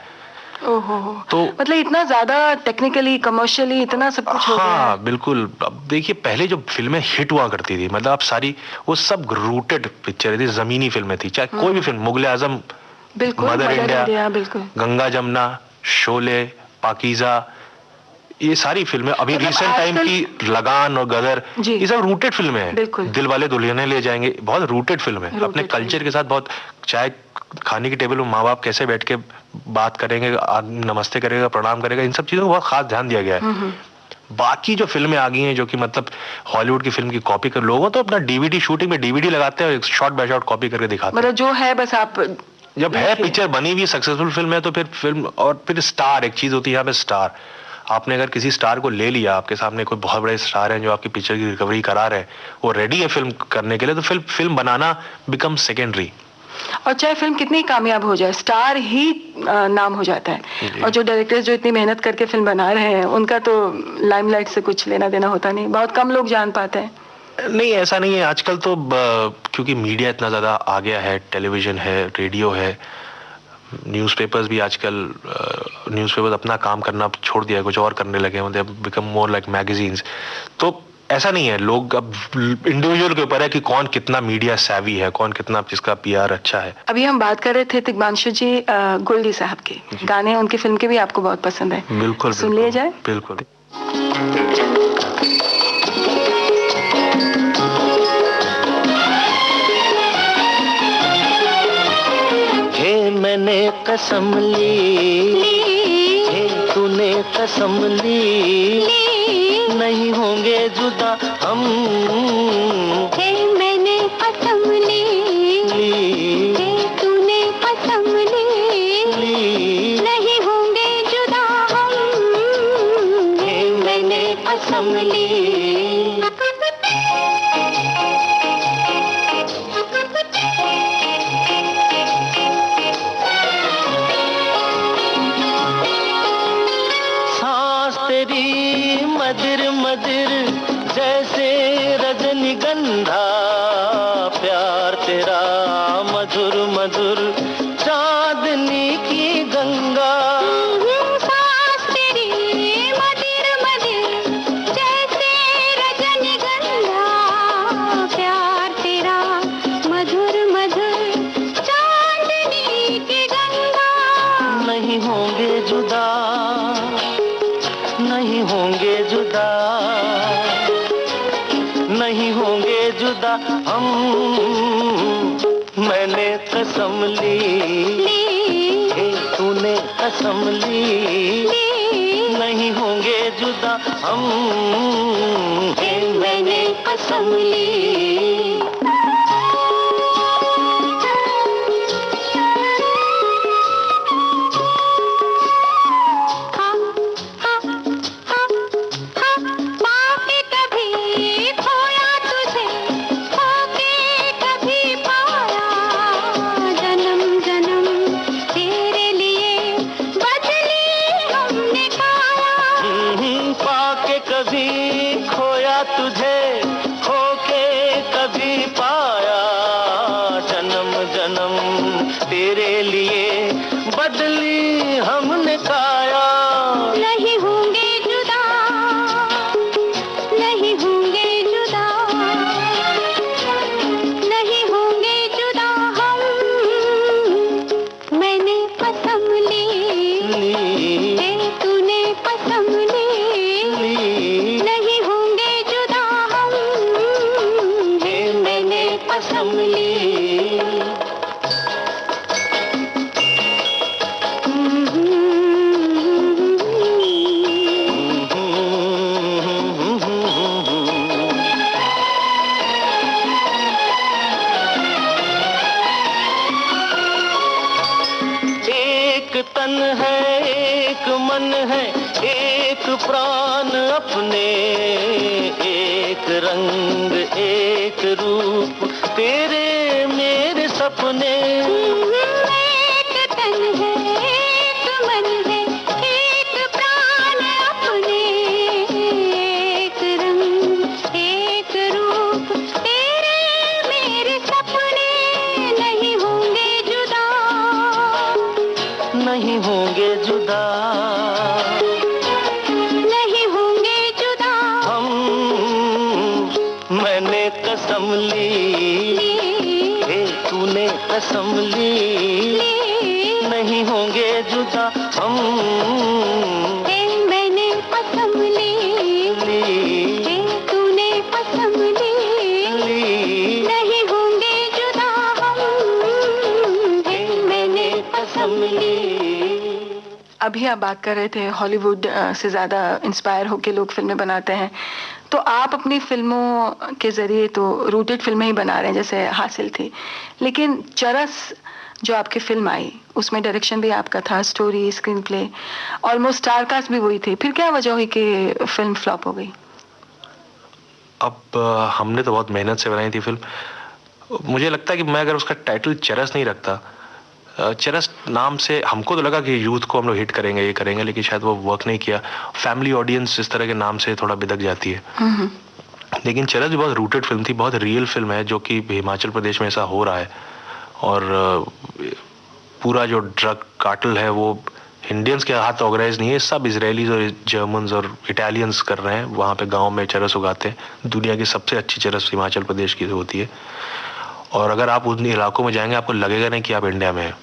ओहो, तो मतलब इतना ज्यादा टेक्निकली कमर्शियली इतना सब कुछ हो गया है। हाँ बिल्कुल। अब देखिए पहले जो फिल्में हिट हुआ करती थी, मतलब अब सारी वो सब रूटेड पिक्चर थी, जमीनी फिल्में थी, चाहे कोई भी फिल्म, मुगले आजम, बिल्कुल, मदर इंडिया, बिल्कुल, गंगा जमुना, शोले, पाकीजा, ये सारी फिल्में, अभी मतलब रिसेंट टाइम की लगान और गदर, ये सब रूटेड फिल्में हैं। दिल वाले दुल्हनिया ले जाएंगे, बहुत रूटेड फिल्म है, अपने कल्चर के साथ बहुत। चाहे खाने की टेबल में माँ बाप कैसे बैठ के बात करेंगे, नमस्ते करेगा, प्रणाम करेगा, इन सब चीजों को बहुत खास ध्यान दिया गया है। बाकी जो फिल्में आ गई हैं जो कि मतलब हॉलीवुड की फिल्म की कॉपी कर, लोगों तो अपना डीवीडी शूटिंग में डीवीडी लगाते हैं, शॉट बाय शॉट कॉपी करके दिखाते हैं, मतलब जो है बस आप जब है पिक्चर बनी हुई सक्सेसफुल फिल्म है तो फिर फिल्म, और फिर स्टार एक चीज होती है यहाँ पे। स्टार, आपने अगर किसी स्टार को ले लिया, आपके सामने कोई बहुत बड़े स्टार हैं जो आपकी पिक्चर की रिकवरी करा रहे हैं, वो रेडी है फिल्म करने के लिए, तो फिल्म बनाना बिकम सेकेंडरी। और चाहे फिल्म कितनी कामयाब हो जाए, स्टार ही नाम हो जाता है। और जो डायरेक्टर्स जो इतनी मेहनत करके फिल्म बना रहे हैं उनका तो लाइमलाइट से कुछ लेना देना होता नहीं, बहुत कम लोग जान पाते हैं। नहीं, ऐसा नहीं है आजकल तो, क्योंकि मीडिया इतना ज्यादा आ गया है, टेलीविजन है, रेडियो है, न्यूज़पेपर्स भी आजकल, न्यूज़पेपर्स अपना काम करना छोड़ दिया है, कुछ और करने लगे हैं, they become more like magazines. तो ऐसा नहीं है, लोग अब इंडिविजुअल के ऊपर है कि कौन कितना मीडिया सैवी है, कौन कितना जिसका पीआर अच्छा है। अभी हम बात कर रहे थे तिग्मांशु जी गोल्डी साहब के गाने, उनकी फिल्म के भी आपको बहुत पसंद है। बिल्कुल, सुन लिए जाए। बिल्कुल। मैंने कसम ली, तूने कसम ली, नहीं होंगे जुदा हम। मैंने कसम ली, तूने कसम ली, नहीं होंगे जुदा हम। मैंने कसम ली। मदिर मदिर जैसे रजनीगंधा, प्यार तेरा मधुर मधुर चांदनी की गंगा। सांस तेरी मदिर मदिर जैसे रजनीगंधा, प्यार तेरा मधुर मधुर चांदनी की गंगा। नहीं होंगे जुदा, नहीं होंगे जुदा, नहीं होंगे जुदा हम। मैंने कसम ली, तूने कसम ली, नहीं होंगे जुदा हम। मैंने कसम ली। तुझे खोके कभी पाया, जन्म जन्म तेरे लिए बदली हमने काया। नहीं होंगे जुदा, नहीं होंगे जुदा, नहीं होंगे जुदा हम। मैंने कसम ली, तूने कसम ली, नहीं होंगे जुदा। तन है, एक मन है, एक प्राण अपने, एक रंग एक रूप तेरे मेरे सपने। एक तन है, एक मन है, एक प्राण अपने, एक रंग एक रूप तेरे मेरे सपने। नहीं होंगे जुदा, नहीं होंगे जुदा, नहीं होंगे जुदा। हम मैंने कसम ली, हे तूने कसम ली, नहीं होंगे जुदा हम। मैंने कसम ली, तूने कसम ली, नहीं होंगे जुदा हम। मैंने कसम ली। अभी आप बात कर रहे थे हॉलीवुड से ज़्यादा इंस्पायर होके लोग फिल्में बनाते हैं, तो आप अपनी फिल्मों के ज़रिए तो रूटेड फिल्में ही बना रहे हैं, जैसे हासिल थी, लेकिन चरस जो आपकी फिल्म आई उसमें डायरेक्शन भी आपका था, story, screenplay, almost star cast भी वही थी, फिर क्या वजह हुई कि फिल्म फ्लॉप हो गई? अब हमने तो बहुत मेहनत से बनाई थी फिल्म। मुझे लगता है कि मैं अगर उसका टाइटल चरस नहीं रखता, चरस नाम से हमको तो लगा कि यूथ को हम लोग हिट करेंगे, ये करेंगे, लेकिन शायद वो वर्क नहीं किया। फैमिली ऑडियंस इस तरह के नाम से थोड़ा बिदक जाती है। लेकिन चरस भी बहुत रूटेड फिल्म थी, बहुत रियल फिल्म है, जो कि हिमाचल प्रदेश में ऐसा हो रहा है। और पूरा जो ड्रग कार्टेल है वो इंडियंस के हाथ ऑर्गेनाइज नहीं है, सब इजरायलीज और जर्मन्स और इटालियंस कर रहे हैं। वहाँ पे गांव में चरस उगाते हैं। दुनिया की सबसे अच्छी चरस हिमाचल प्रदेश की होती है, और अगर आप उन इलाकों में जाएंगे आपको लगेगा नहीं कि आप इंडिया में हैं।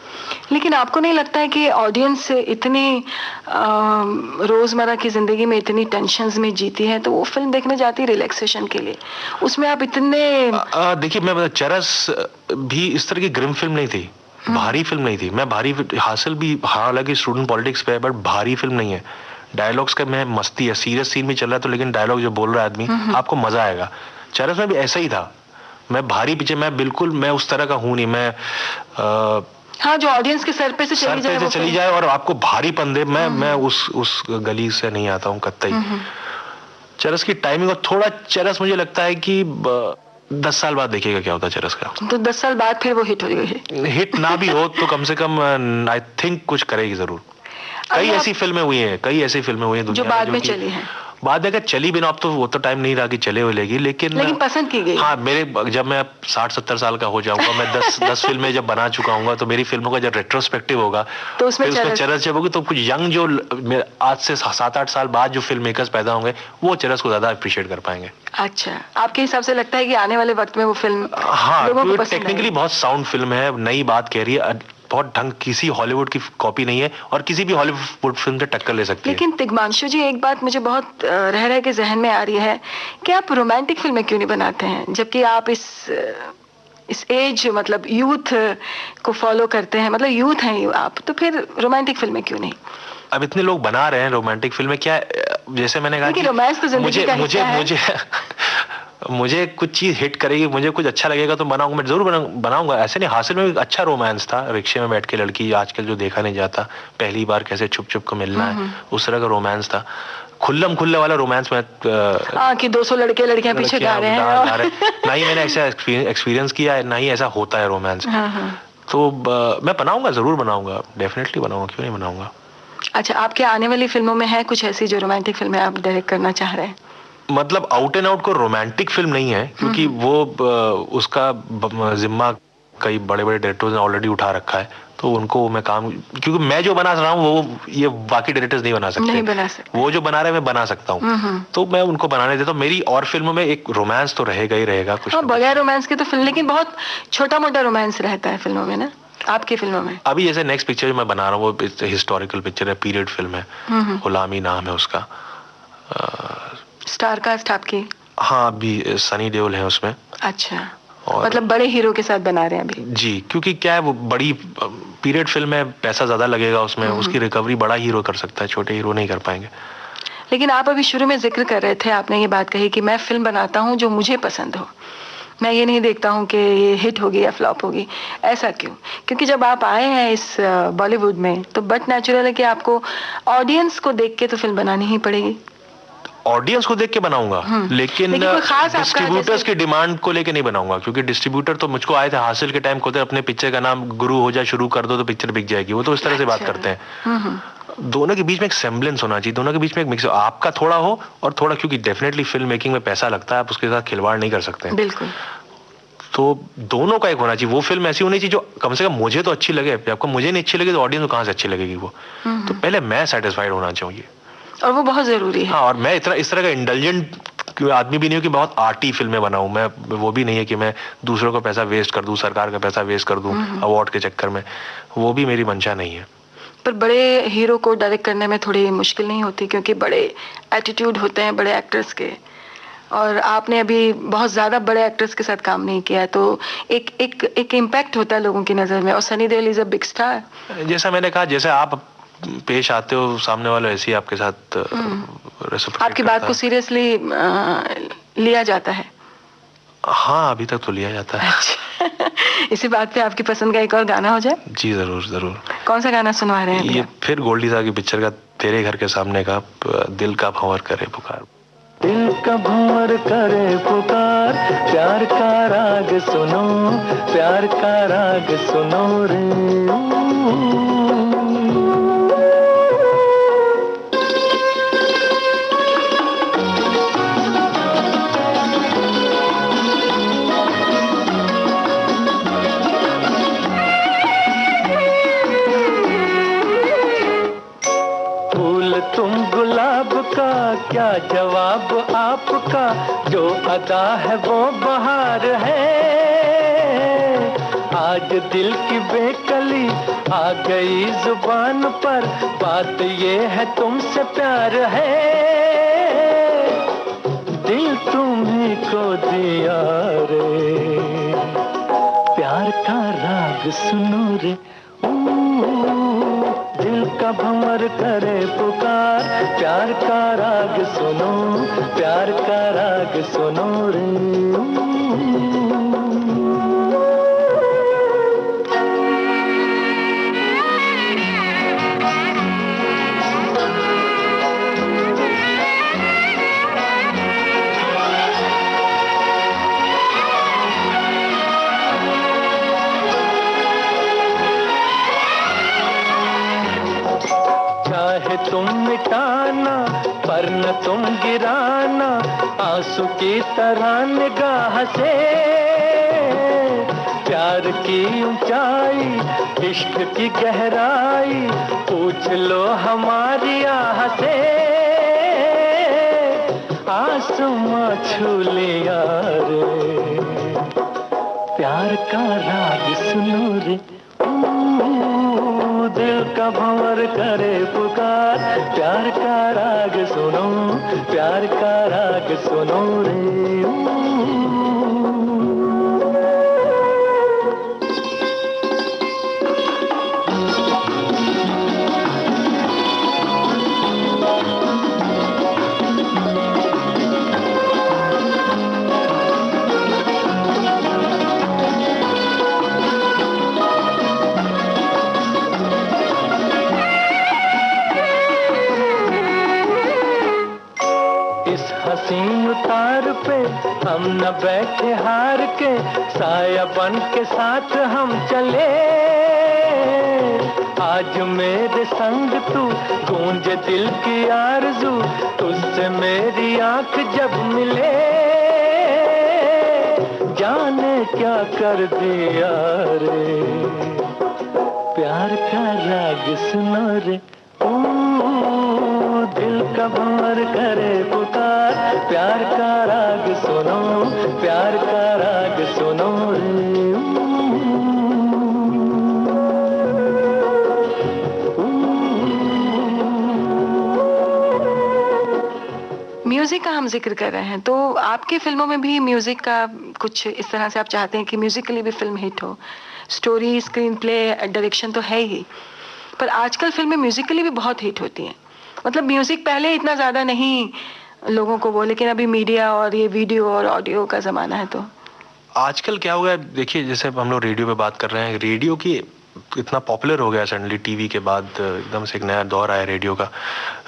लेकिन आपको नहीं लगता है कि ऑडियंस इतनी रोजमर्रा की जिंदगी में इतनी टेंशन्स में जीती है, तो वो फिल्म देखने जाती है रिलैक्सेशन के लिए, उसमें आप इतने देखिए, मैं चरस भी इस तरह की ग्रिम फिल्म नहीं थी, भारी फिल्म नहीं थी। मैं भारी हासिल भी हालांकि स्टूडेंट पॉलिटिक्स पे है, बट भारी फिल्म नहीं है। डायलॉग्स का मैं मस्ती है, सीरियस सीन भी चल रहा है तो लेकिन डायलॉग जो बोल रहा है आदमी आपको मजा आएगा। चरस में भी ऐसा ही था। मैं भारी पीछे, मैं उस तरह का हूं नहीं। मैं हाँ, जो ऑडियंस के सर पे से चली जाए और आपको भारी पंदे, मैं उस गली से नहीं आता हूँ कतई। चरस की टाइमिंग और थोड़ा चरस मुझे लगता है कि 10 साल बाद देखिएगा क्या होता है चरस का। तो 10 साल बाद फिर वो हिट हो गई। हिट ना भी हो तो कम से कम आई थिंक कुछ करेगी जरूर। कई ऐसी फिल्में हुई हैं जो बाद में चली हैं। बाद में अगर चली भी ना, अब तो वो तो टाइम नहीं रहा कि चले हुए लेकिन पसंद की गई। हाँ, जब मैं 60-70 साल का हो जाऊंगा, मैं 10 फिल्में जब बना चुका हूँ, तो मेरी फिल्मों का जब रेट्रोस्पेक्टिव होगा तो उसमें चरस जब होगी, तो कुछ यंग जो आज से 7-8 साल बाद जो फिल्म मेकर्स पैदा होंगे वो चरस को ज्यादा अप्रिशिएट कर पाएंगे। अच्छा, आपके हिसाब से लगता है कि आने वाले वक्त में वो फिल्म हाँ, टेक्निकली बहुत साउंड फिल्म है, नई बात कह रही है, बहुत ढंग, किसी हॉलीवुड की कॉपी नहीं है और किसी भी हॉलीवुड फिल्म से टक्कर ले सकती है। लेकिन तिग्मांशु जी, एक बात मुझे बहुत रह के जहन में आ रही है कि आप रोमांटिक फिल्में क्यों नहीं बनाते हैं, जबकि आप इस एज मतलब यूथ को फॉलो करते हैं, मतलब यूथ हैं आप, तो फिर रोमांटिक फिल्में क्यों नहीं? अब इतने लोग बना रहे हैं रोमांटिक फिल्में, क्या जैसे मैंने कहा कि रोमांस तो जिंदगी का हिस्सा है। मुझे कुछ चीज हिट करेगी, मुझे कुछ अच्छा लगेगा तो बनाऊंगा, मैं जरूर बनाऊंगा। ऐसे नहीं, हासिल में भी अच्छा रोमांस था, रिक्शे में बैठ के लड़की, आजकल जो देखा नहीं जाता, पहली बार कैसे छुप छुप को मिलना है, उस तरह का रोमांस था। खुल्लम खुल्ला वाला रोमांस में कि 200 लड़के लड़कियां पीछे जा रहे हैं, ना ही मैंने ऐसा एक्सपीरियंस किया है, ना ही ऐसा होता है रोमांस। तो मैं बनाऊंगा, जरूर बनाऊंगा, डेफिनेटली बनाऊंगा, क्यों नहीं बनाऊंगा। अच्छा, आपके आने वाली फिल्मों में है कुछ ऐसी जो रोमांटिक फिल्में आप डायरेक्ट करना चाह रहे हैं? मतलब आउट एंड आउट को रोमांटिक फिल्म नहीं है, क्योंकि वो उसका जिम्मा कई बड़े बड़े डायरेक्टर्स ने ऑलरेडी उठा रखा है, तो उनको मैं काम, क्योंकि मैं जो बना रहा हूँ वो ये बाकी डायरेक्टर्स नहीं बना सकते। वो जो बना रहे हैं मैं बना सकता हूँ, तो मैं उनको बनाने देता हूँ। मेरी और फिल्मों में एक रोमांस तो रहेगा ही रहेगा कुछ। बगैर रोमांस के तो फिल्म, लेकिन बहुत छोटा मोटा रोमांस रहता है फिल्मों में ना, आपकी फिल्मों में। अभी जैसे नेक्स्ट पिक्चर जो मैं बना रहा हूँ वो हिस्टोरिकल पिक्चर है, पीरियड फिल्म है, गुलामी नाम है उसका। स्टार कास्ट आपकी? हाँ, अभी सनी देओल है उसमें। अच्छा, मतलब बड़े हीरो के साथ बना रहे हैं अभी? जी, क्योंकि क्या है, वो बड़ी पीरियड फिल्म है, पैसा ज्यादा लगेगा उसमें, उसकी रिकवरी बड़ा हीरो कर सकता है, छोटे हीरो नहीं कर पाएंगे। लेकिन आप अभी शुरू में जिक्र कर रहे थे, आपने ये बात कही कि मैं फिल्म बनाता हूँ जो मुझे पसंद हो, मैं ये नहीं देखता हूँ कि ये हिट होगी या फ्लॉप होगी। ऐसा क्यों? क्योंकि जब आप आए हैं इस बॉलीवुड में तो बट नेचुरल है कि आपको ऑडियंस को देख के तो फिल्म बनानी ही पड़ेगी। ऑडियंस को देख के बनाऊंगा, लेकिन कोई खास आपका डिस्ट्रीब्यूटर्स जैसे- की डिमांड को लेके नहीं बनाऊंगा, क्योंकि डिस्ट्रीब्यूटर तो मुझको आए थे हासिल के टाइम को, अपने पिक्चर का नाम गुरु हो जाए शुरू कर दो तो पिक्चर बिक जाएगी, वो तो इस तरह से बात अच्छा। करते हैं। दोनों के बीच में एक सेम्बलेंस होना चाहिए, दोनों के बीच में एक मिक्स, आपका थोड़ा हो और थोड़ा, क्योंकि डेफिनेटली फिल्म मेकिंग में पैसा लगता है, आप उसके साथ खिलवाड़ नहीं कर सकते हैं। बिल्कुल। तो दोनों का एक होना चाहिए। वो फिल्म ऐसी होनी चाहिए जो कम से कम मुझे तो अच्छी लगे, आपको मुझे नहीं अच्छी लगी तो ऑडियंस को कहाँ से अच्छी लगेगी वो। तो पहले मैं सेटिस्फाइड होना चाहिए, और वो बहुत जरूरी है। हाँ, और मैं इस तरह का इंडल्जेंट आदमी भी नहीं हूँ कि बहुत आर्टी फिल्में बनाऊं। मैं वो भी नहीं है कि मैं दूसरों का पैसा वेस्ट कर दूं, सरकार का पैसा वेस्ट कर दूं अवार्ड के चक्कर में, वो भी मेरी मंशा नहीं है। पर बड़े हीरो को डायरेक्ट करने में थोड़ी मुश्किल नहीं होती, क्योंकि बड़े एटीट्यूड होते हैं बड़े एक्टर्स के, और आपने अभी बहुत ज्यादा बड़े एक्टर्स के साथ काम नहीं किया है, तो एक इम्पैक्ट होता है लोगों की नजर में। और Sunny Deol is a big star. जैसा मैंने कहा, जैसे आप पेश आते हो सामने वाले, ऐसे ही आपके साथ आपकी बात को सीरियसली लिया जाता है? हाँ, अभी तक तो लिया जाता है। इसी बात पे आपकी पसंद का एक और गाना हो जाए। जी जरूर जरूर। कौन सा गाना सुनवा रहे हैं? ये फिर गोल्डी साहब की पिक्चर का तेरे घर के सामने का दिल का भंवर करे पुकार। दिल का भंवर करे पुकार, प्यार का राग सुनो, प्यार का राग सुनो रे। तुम गुलाब का क्या जवाब आपका, जो अदा है वो बहार है। आज दिल की बेकली आ गई जुबान पर, बात ये है तुमसे प्यार है। दिल तुम्हीं को दिया रे, प्यार का राग सुनो रे। दिल का भंवर करे पुकार, प्यार का राग सुनो, प्यार का राग सुनो रे। चाहे तुम मिटाना पर न तुम गिराना, आंसू की तरह निगाह से। प्यार की ऊंचाई, इश्क की गहराई, पूछ लो हमारी आह से। आसमां छू लिया रे, प्यार का राग सुनो रे। दिल का भंवर करे पुकार, प्यार का राग सुनो, प्यार का राग सुनो रे। हसीन तार पे हम न बैठे हार के, साया बन के साथ हम चले। आज मेरे संग तू, गूंज दिल की आरज़ू, तुझसे मेरी आंख जब मिले। जाने क्या कर दिया रे, प्यार का राग सुनो रे। दिल का भंवर करे पुकार, प्यार का राग सुनो, प्यार का राग सुनो रे। म्यूजिक का हम जिक्र कर रहे हैं, तो आपकी फिल्मों में भी म्यूजिक का कुछ इस तरह से आप चाहते हैं कि म्यूजिकली भी फिल्म हिट हो? स्टोरी, स्क्रीन प्ले, डायरेक्शन तो है ही, पर आजकल फिल्में म्यूजिकली भी बहुत हिट होती हैं। मतलब म्यूजिक पहले इतना ज्यादा नहीं लोगों को वो, लेकिन अभी मीडिया और ये वीडियो और ऑडियो का जमाना है तो आजकल क्या हो गया, देखिए जैसे हम लोग रेडियो पे बात कर रहे हैं, रेडियो की इतना पॉपुलर हो गया सडनली, टीवी के बाद एकदम से एक नया दौर आया रेडियो का।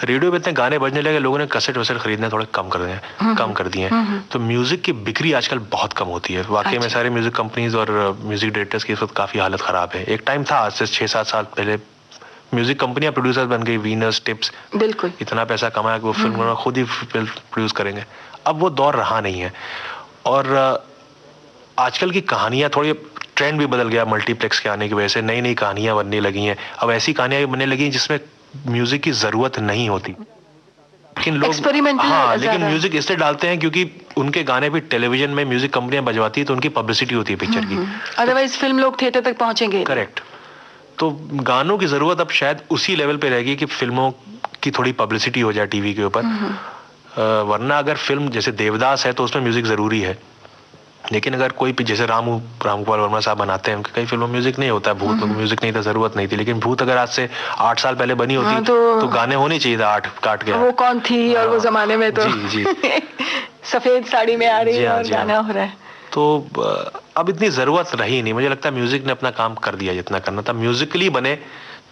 रेडियो पे इतने गाने बजने लगे, लोगों ने कैसेट वसेट खरीदने थोड़े कम कर दिए हैं। तो म्यूजिक की बिक्री आजकल बहुत कम होती है वाकई में। सारे म्यूजिक कंपनीज और म्यूजिक डायरेक्टर्स की इस वक्त काफी हालत खराब है। एक टाइम था आज से 6-7 साल पहले, म्यूजिक कंपनियां प्रोड्यूसर बन गई, वीनस, टिप्स, बिल्कुल इतना पैसा कमाया कि वो फिल्म खुद ही प्रोड्यूस करेंगे। अब वो दौर रहा नहीं है। और आजकल की कहानियां, थोड़ी ट्रेंड भी बदल गया मल्टीप्लेक्स के आने की वजह से, नई नई कहानियां बनने लगी हैं। अब ऐसी कहानियां बनने लगी हैं जिसमें म्यूजिक की जरूरत नहीं होती, लेकिन लोग लेकिन म्यूजिक इसलिए डालते हैं क्योंकि उनके गाने भी टेलीविजन में म्यूजिक कंपनियां बजवाती है तो उनकी पब्लिसिटी होती है पिक्चर की। अदरवाइज फिल्म लोग थिएटर तक पहुंचेंगे। करेक्ट। तो गानों की जरूरत अब शायद उसी लेवल पे रहेगी कि फिल्मों की थोड़ी पब्लिसिटी हो जाए टीवी के ऊपर। वरना अगर फिल्म जैसे देवदास है तो उसमें म्यूजिक जरूरी है, लेकिन अगर कोई जैसे रामगोपाल वर्मा साहब बनाते हैं, उनकी कई फिल्मों में म्यूजिक नहीं होता है। भूत में म्यूजिक नहीं था, जरूरत नहीं थी, लेकिन भूत अगर आज से 8 साल पहले बनी होती तो गाने होने चाहिए था 8 काट के। वो कौन थी और वो जमाने में तो जी सफेद साड़ी में आ रही है और गाना हो रहा है। तो अब इतनी जरूरत रही नहीं, मुझे लगता है म्यूजिक ने अपना काम कर दिया जितना करना था। म्यूजिकली बने,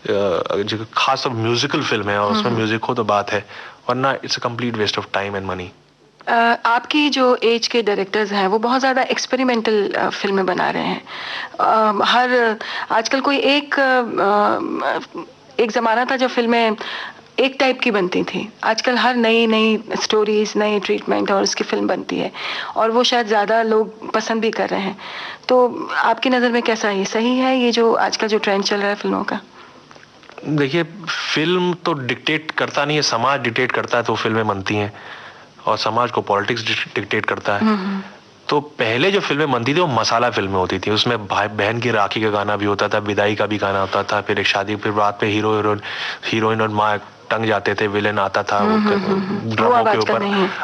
जो खास म्यूजिकल फिल्म है और उसमें म्यूजिक हो तो बात है, वरना it's a complete waste of time and money. आपकी जो एज के डायरेक्टर्स हैं वो बहुत ज़्यादा एक्सपेरिमेंटल फिल्में बना रहे हैं। हर आजकल कोई एक ज़माना था जब फिल्में एक टाइप की बनती थी, आजकल हर नई स्टोरीज, नई ट्रीटमेंट और उसकी फिल्म बनती है, और वो शायद ज़्यादा लोग पसंद भी कर रहे हैं। तो आपकी नज़र में कैसा है, सही है ये जो आजकल जो ट्रेंड चल रहा है फिल्मों का? देखिए, फिल्म तो डिक्टेट करता नहीं है, समाज डिक्टेट करता है तो फिल्में बनती हैं, और समाज को पॉलिटिक्स डिक्टेट करता है। तो पहले जो फिल्में बनती थी वो मसाला फिल्में होती थी, उसमें भाई बहन की राखी का गाना भी होता था, विदाई का भी गाना होता था, फिर एक शादी, फिर रात पे हीरोइन और माँ टंग जाते थे, विलेन आता था ड्रामों के ऊपर।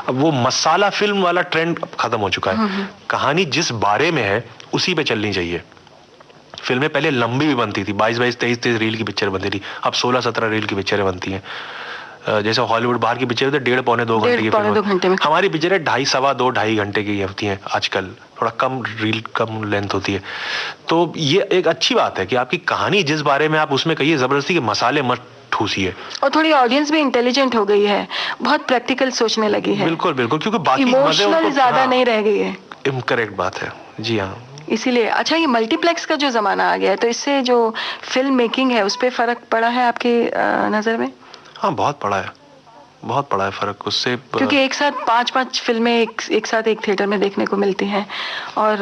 अब वो मसाला फिल्म वाला ट्रेंड खत्म हो चुका है। कहानी जिस बारे में है उसी पे चलनी चाहिए। फिल्में पहले लंबी भी बनती थी, 22-22, 23-23 रील की पिक्चर बनती थी, अब 16-17 रील की पिक्चरें बनती हैं। जैसे हॉलीवुड बाहर की पिक्चर तो 1.5-2 घंटे की फिल्म, हमारी पिक्चरें 2.5 घंटे की होती हैं आजकल, थोड़ा कम रील, कम लेंथ होती है। तो ये एक अच्छी बात है कि आपकी कहानी जिस बारे में आप उसमें कहिए, जबरदस्ती के मसाले मत ठूसिए। और थोड़ी ऑडियंस भी इंटेलिजेंट हो गई है, बहुत प्रैक्टिकल सोचने लगी है। बिल्कुल बिल्कुल, क्योंकि बाकी इमोशनल ज्यादा नहीं रह गई है। करेक्ट बात है जी, हाँ। इसीलिए अच्छा, ये मल्टीप्लेक्स का जो जमाना आ गया है तो इससे जो फिल्म मेकिंग है उस पर फर्क पड़ा है आपकी नजर में? हाँ, बहुत पड़ा है फर्क उससे, क्योंकि एक साथ 5-5 फिल्में एक साथ एक थिएटर में देखने को मिलती हैं, और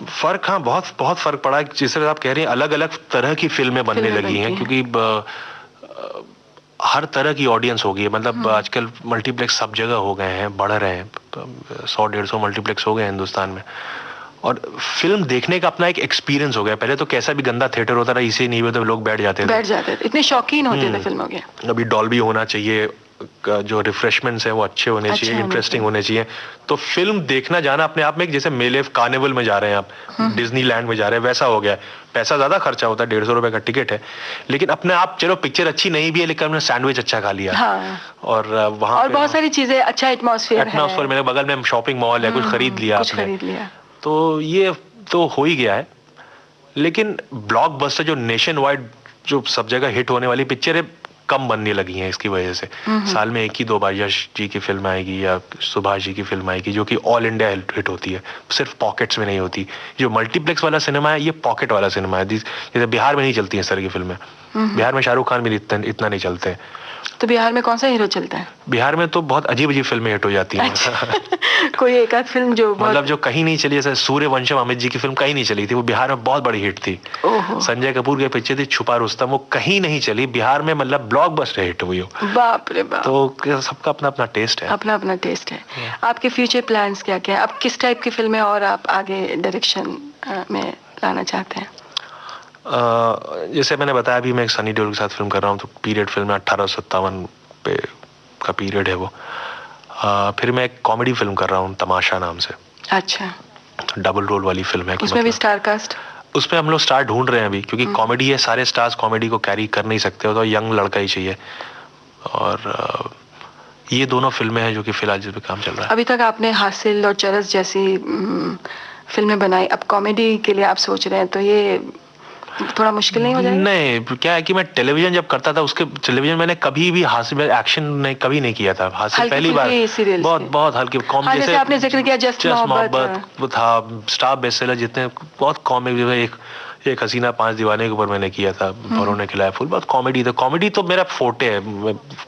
फर्क, हाँ, बहुत फर्क पड़ा है। जिस तरह आप कह रहे हैं, अलग अलग तरह की फिल्में बनने लगी हैं, क्योंकि हर तरह की ऑडियंस हो गई है। मतलब आजकल मल्टीप्लेक्स सब जगह हो गए हैं, बढ़ रहे हैं, 100-150 मल्टीप्लेक्स हो गए हैं हिंदुस्तान में, और फिल्म देखने का अपना एक एक्सपीरियंस हो गया। पहले तो कैसा भी गंदा थिएटर होता था, इसे नहीं हुआ तो लोग बैठ जाते थे, इतने शौकीन होते थे फिल्मों के। अभी डॉल्बी होना चाहिए, जो रिफ्रेशमेंट्स हैं वो अच्छे होने चाहिए, इंटरेस्टिंग होने चाहिए। तो फिल्म देखना जाना अपने आप में एक, जैसे मेले कार्निवल में जा रहे हैं आप, डिज्नीलैंड में जा रहे हैं, वैसा हो गया। पैसा ज्यादा खर्चा होता है, 150 रुपए का टिकट है, लेकिन अपने आप, चलो पिक्चर अच्छी नहीं भी है लेकिन हमने सैंडविच अच्छा खा लिया, और वहाँ और बहुत सारी चीजें, अच्छा एटमॉस्फेयर, मेरे बगल में शॉपिंग मॉल है, कुछ खरीद लिया। तो ये तो हो ही गया है, लेकिन ब्लॉकबस्टर जो नेशन वाइड, जो सब जगह हिट होने वाली पिक्चरें कम बनने लगी हैं इसकी वजह से। साल में 1 ही 2 बार यश जी की फिल्म आएगी या सुभाष जी की फिल्म आएगी, जो कि ऑल इंडिया हिट होती है, सिर्फ पॉकेट्स में नहीं होती। जो मल्टीप्लेक्स वाला सिनेमा है, ये पॉकेट वाला सिनेमा है। जैसे बिहार में नहीं चलती है इस तरह की फिल्में, बिहार में शाहरुख खान भी इतना नहीं चलते। तो बिहार में कौन सा हीरो चलता है? बिहार में तो बहुत अजीब अजीब फिल्में हिट हो जाती हैं। कोई एक आध फिल्म जो मतलब जो कहीं नहीं चली, जैसे सूर्यवंशम, अमित जी की फिल्म कहीं नहीं चली थी, वो बिहार में बहुत बड़ी हिट थी। संजय कपूर की पिक्चर थी छुपा रुस्तम, वो कहीं नहीं चली, बिहार में मतलब ब्लॉकबस्टर हिट हुई हो। बाप रे बाप। तो सबका अपना अपना टेस्ट है, अपना टेस्ट है। आपके फ्यूचर प्लान्स क्या क्या है? आप किस टाइप की फिल्में और आप आगे डायरेक्शन में लाना चाहते हैं? जैसे मैंने बताया, अभी मैं एक सनी देओल के साथ फिल्म कर रहा हूँ, तो पीरियड फिल्म 1857 पे का पीरियड है वो। फिर मैं एक कॉमेडी फिल्म कर रहा हूँ तमाशा नाम से। अच्छा, डबल रोल वाली फिल्म है। उसमें भी स्टार कास्ट? उसमें हम लोग स्टार ढूंढ रहे हैं अभी, क्योंकि कॉमेडी है, सारे स्टार्स कॉमेडी को कैरी कर नहीं सकते हो, तो यंग लड़का ही चाहिए। और ये दोनों फिल्में हैं जो कि फिलहाल जिस पे काम चल रहा है। अभी तक आपने हासिल और चरस जैसी फिल्में बनाई, अब कॉमेडी के लिए आप सोच रहे हैं, तो ये थोड़ा मुश्किल नहीं हो जाएगा? नहीं, क्या है कि मैं टेलीविजन जब करता था, उसके टेलीविजन मैंने कभी भी हास्य में एक्शन नहीं, कभी नहीं किया था हास्य, पहली बार। बहुत बहुत हल्की कॉमेडी, जैसे आपने जिक्र किया जस्ट मोहब्बत था, स्टार बेस्टसेलर, जितने बहुत कॉमेडी, एक हसीना 5 दीवाने के ऊपर मैंने किया था, भरों ने खिलाया फूल, बहुत कॉमेडी था। कॉमेडी तो मेरा फोटे है,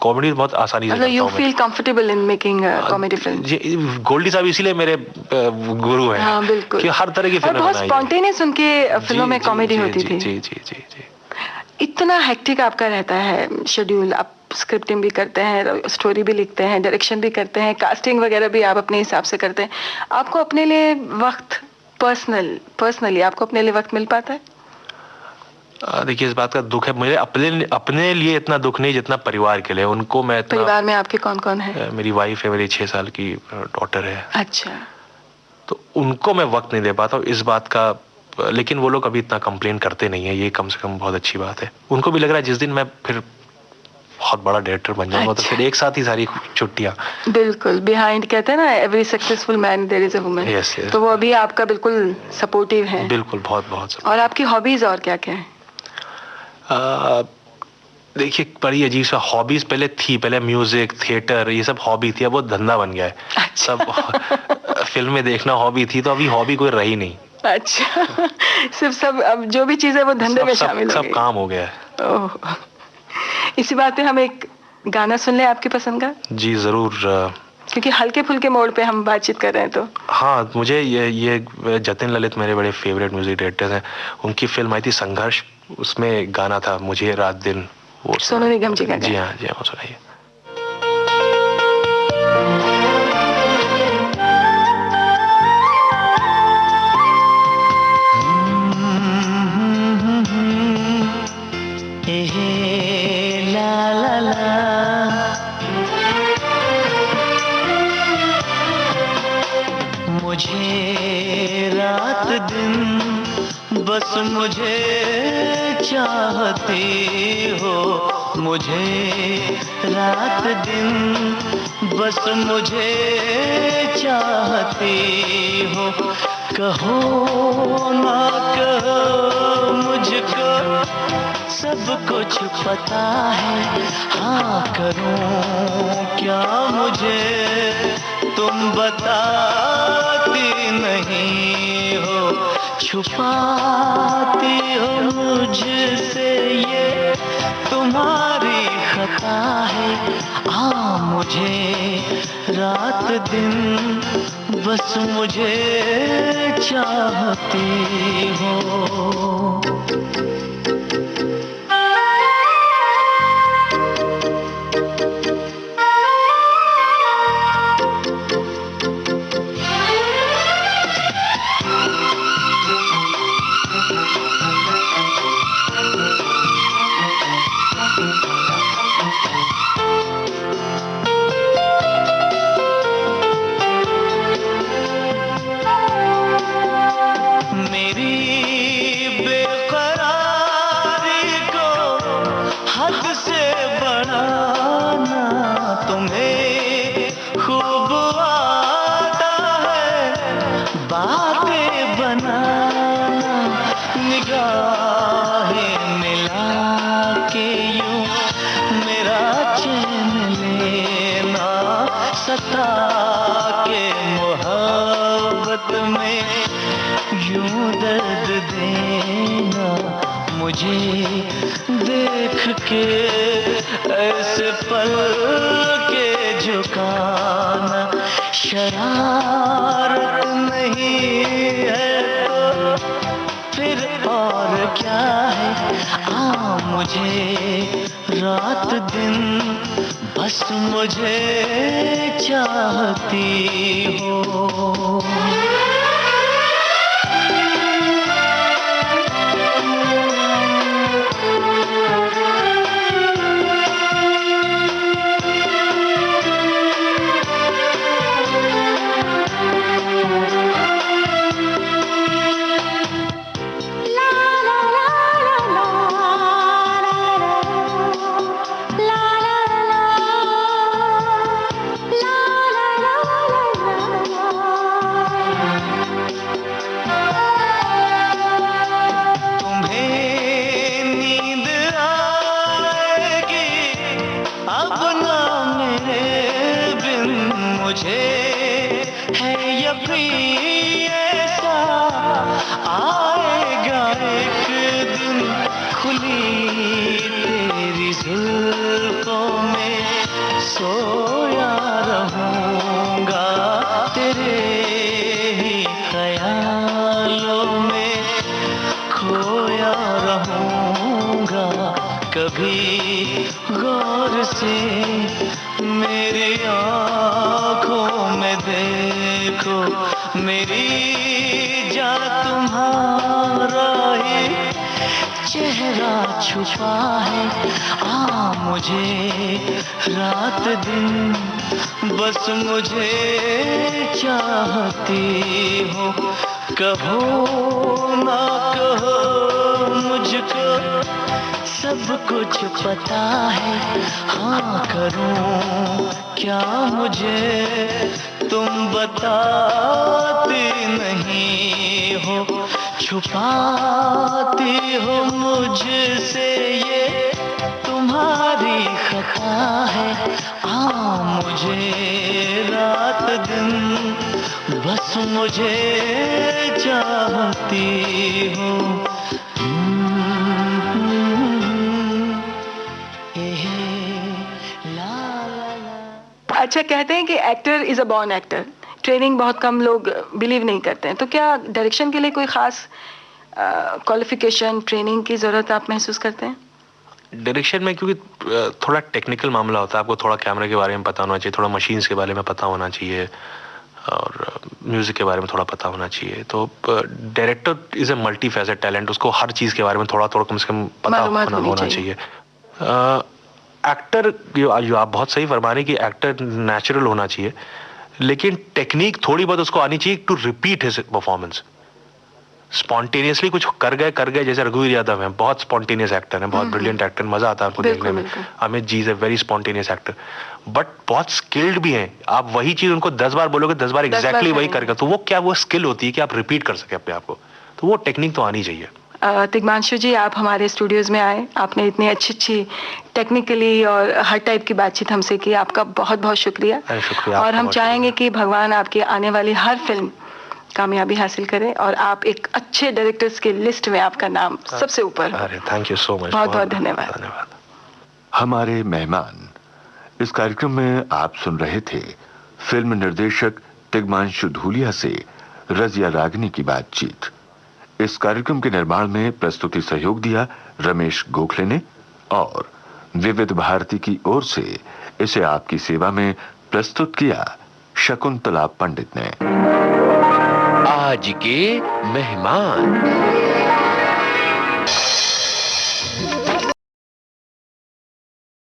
कॉमेडी बहुत आसानी से करता हूं। You feel comfortable in making comedy film? Goldie साहब इसीलिए मेरे गुरु हैं। हाँ, बिल्कुल, कि हर तरह की फिल्में बहुत स्पॉन्टेनियस उनके फिल्मों में कॉमेडी होती थी। जी जी जी जी। इतना हेक्टिक आपका रहता है शेड्यूल, आप स्क्रिप्टिंग भी करते हैं, स्टोरी भी लिखते हैं, डायरेक्शन भी करते हैं, कास्टिंग वगैरह भी आप अपने हिसाब से करते हैं, आपको अपने लिए वक्त पर्सनली आपको अपने लिए वक्त मिल पाता है? देखिए, इस बात का दुख है मुझे, अपने लिए इतना दुख नहीं जितना परिवार के लिए। उनको मैं इतना, परिवार में आपके कौन कौन है? मेरी वाइफ है, मेरी 6 साल की डॉटर है। अच्छा। तो उनको मैं वक्त नहीं दे पाता हूँ इस बात का, लेकिन वो लोग अभी इतना कंप्लेन करते नहीं है, ये कम से कम बहुत अच्छी बात है। उनको भी लग रहा है जिस दिन मैं फिर बहुत बड़ा डायरेक्टर बन जाऊंगा, तो फिर एक साथ ही सारी छुट्टियां। बिल्कुल, बिहाइंड कहते हैं ना, every successful man there is a woman. Yes yes. तो वो अभी आपका बिल्कुल सपोर्टिव है? बिल्कुल, बहुत बहुत। और आपकी हॉबीज और क्या क्या है? देखिए, बड़ी अजीब सा हॉबीज पहले थी, पहले म्यूजिक, थिएटर, ये सब हॉबी थी, अब वो धंधा बन गया है। अच्छा। सब फिल्में देखना हॉबी थी, तो अभी हॉबी कोई रही नहीं। अच्छा। सिर्फ सब अब जो भी चीज है वो धंधे में शामिल हो गई। सब काम हो गया है। ओह, इसी बात पे हम एक गाना सुन लें आपकी पसंद का? जी जरूर, क्योंकि हल्के फुल्के मोड पे हम बातचीत कर रहे हैं तो। हाँ, मुझे ये जतिन ललित मेरे बड़े फेवरेट म्यूजिक डायरेक्टर्स हैं। उनकी फिल्म आई थी संघर्ष, उसमें गाना था मुझे रात दिन, वो सोनू निगम जी का। जी हाँ जी हाँ, वो सुनाइए। मुझे रात दिन बस मुझे चाहती हो, मुझे रात दिन बस मुझे चाहती हो। कहो ना कहो मुझको सब कुछ पता है, हाँ करूं क्या मुझे तुम बताती नहीं हो, छुपाती हो मुझसे ये तुम्हारी खता है। मुझे रात दिन बस मुझे चाहती हो। देख के ऐसे पल के झुकाना शरारत नहीं है तो फिर और क्या है। मुझे रात दिन बस मुझे चाहती हो। ऐसा आएगा एक दिन, खुली तेरी जुल्फों में सोया रहूंगा, तेरे ही ख्यालों में खोया रहूंगा। कभी गौर से मेरी आँखों में देखो, मेरी जान तुम्हारा ही चेहरा छुपा है। मुझे रात दिन बस मुझे चाहती हो, कहो ना कहो मुझको सब कुछ पता है। हाँ करूं क्या मुझे तुम बताती नहीं हो, छुपाती हो मुझसे ये तुम्हारी खता है। मुझे रात दिन बस मुझे चाहती हो। अच्छा, कहते हैं कि actor is a born actor, training बहुत कम लोग बिलीव नहीं करते हैं, तो क्या डायरेक्शन के लिए कोई खास क्वालिफिकेशन ट्रेनिंग की जरूरत आप महसूस करते हैं? डायरेक्शन में क्योंकि थोड़ा टेक्निकल मामला होता है, आपको थोड़ा कैमरे के बारे में पता होना चाहिए, थोड़ा मशीन्स के बारे में पता होना चाहिए और म्यूजिक के बारे में थोड़ा पता होना चाहिए। तो director is a multi facet talent, उसको हर चीज़ के बारे में थोड़ा थोड़ा कम से कम पता होना चाहिए। एक्टर जो आप बहुत सही फरमा रहे हैं कि एक्टर नेचुरल होना चाहिए, लेकिन टेक्निक थोड़ी बहुत उसको आनी चाहिए to repeat his performance. Spontaneously कुछ कर गए जैसे रघुवीर यादव हैं, बहुत स्पॉन्टेनियस एक्टर हैं, बहुत ब्रिलियंट एक्टर, मजा आता है उनको देखने में। Amit ji is a very spontaneous actor, but बहुत स्किल्ड भी हैं। आप वही चीज उनको 10 बार बोलोगे 10 बार एग्जैक्टली वही करेगा, तो वो क्या वो स्किल होती है कि आप रिपीट कर सके अपने आप को, तो वो टेक्निक तो आनी चाहिए। तिग्मांशु जी, आप हमारे स्टूडियोज में आए, आपने इतनी अच्छी टेक्निकली और हर टाइप की बातचीत हमसे की, आपका बहुत बहुत शुक्रिया। और हम चाहेंगे कि भगवान आपकी आने वाली हर फिल्म कामयाबी हासिल करें और आप एक अच्छे डायरेक्टर्स की लिस्ट में आपका नाम सबसे ऊपर। अरे थैंक यू सो मच, बहुत बहुत धन्यवाद। हमारे मेहमान इस कार्यक्रम में आप सुन रहे थे फिल्म निर्देशक तिग्मांशु धूलिया से रजिया रागनी की बातचीत। इस कार्यक्रम के निर्माण में प्रस्तुति सहयोग दिया रमेश गोखले ने और विविध भारती की ओर से इसे आपकी सेवा में प्रस्तुत किया शकुंतला पंडित ने। आज के मेहमान।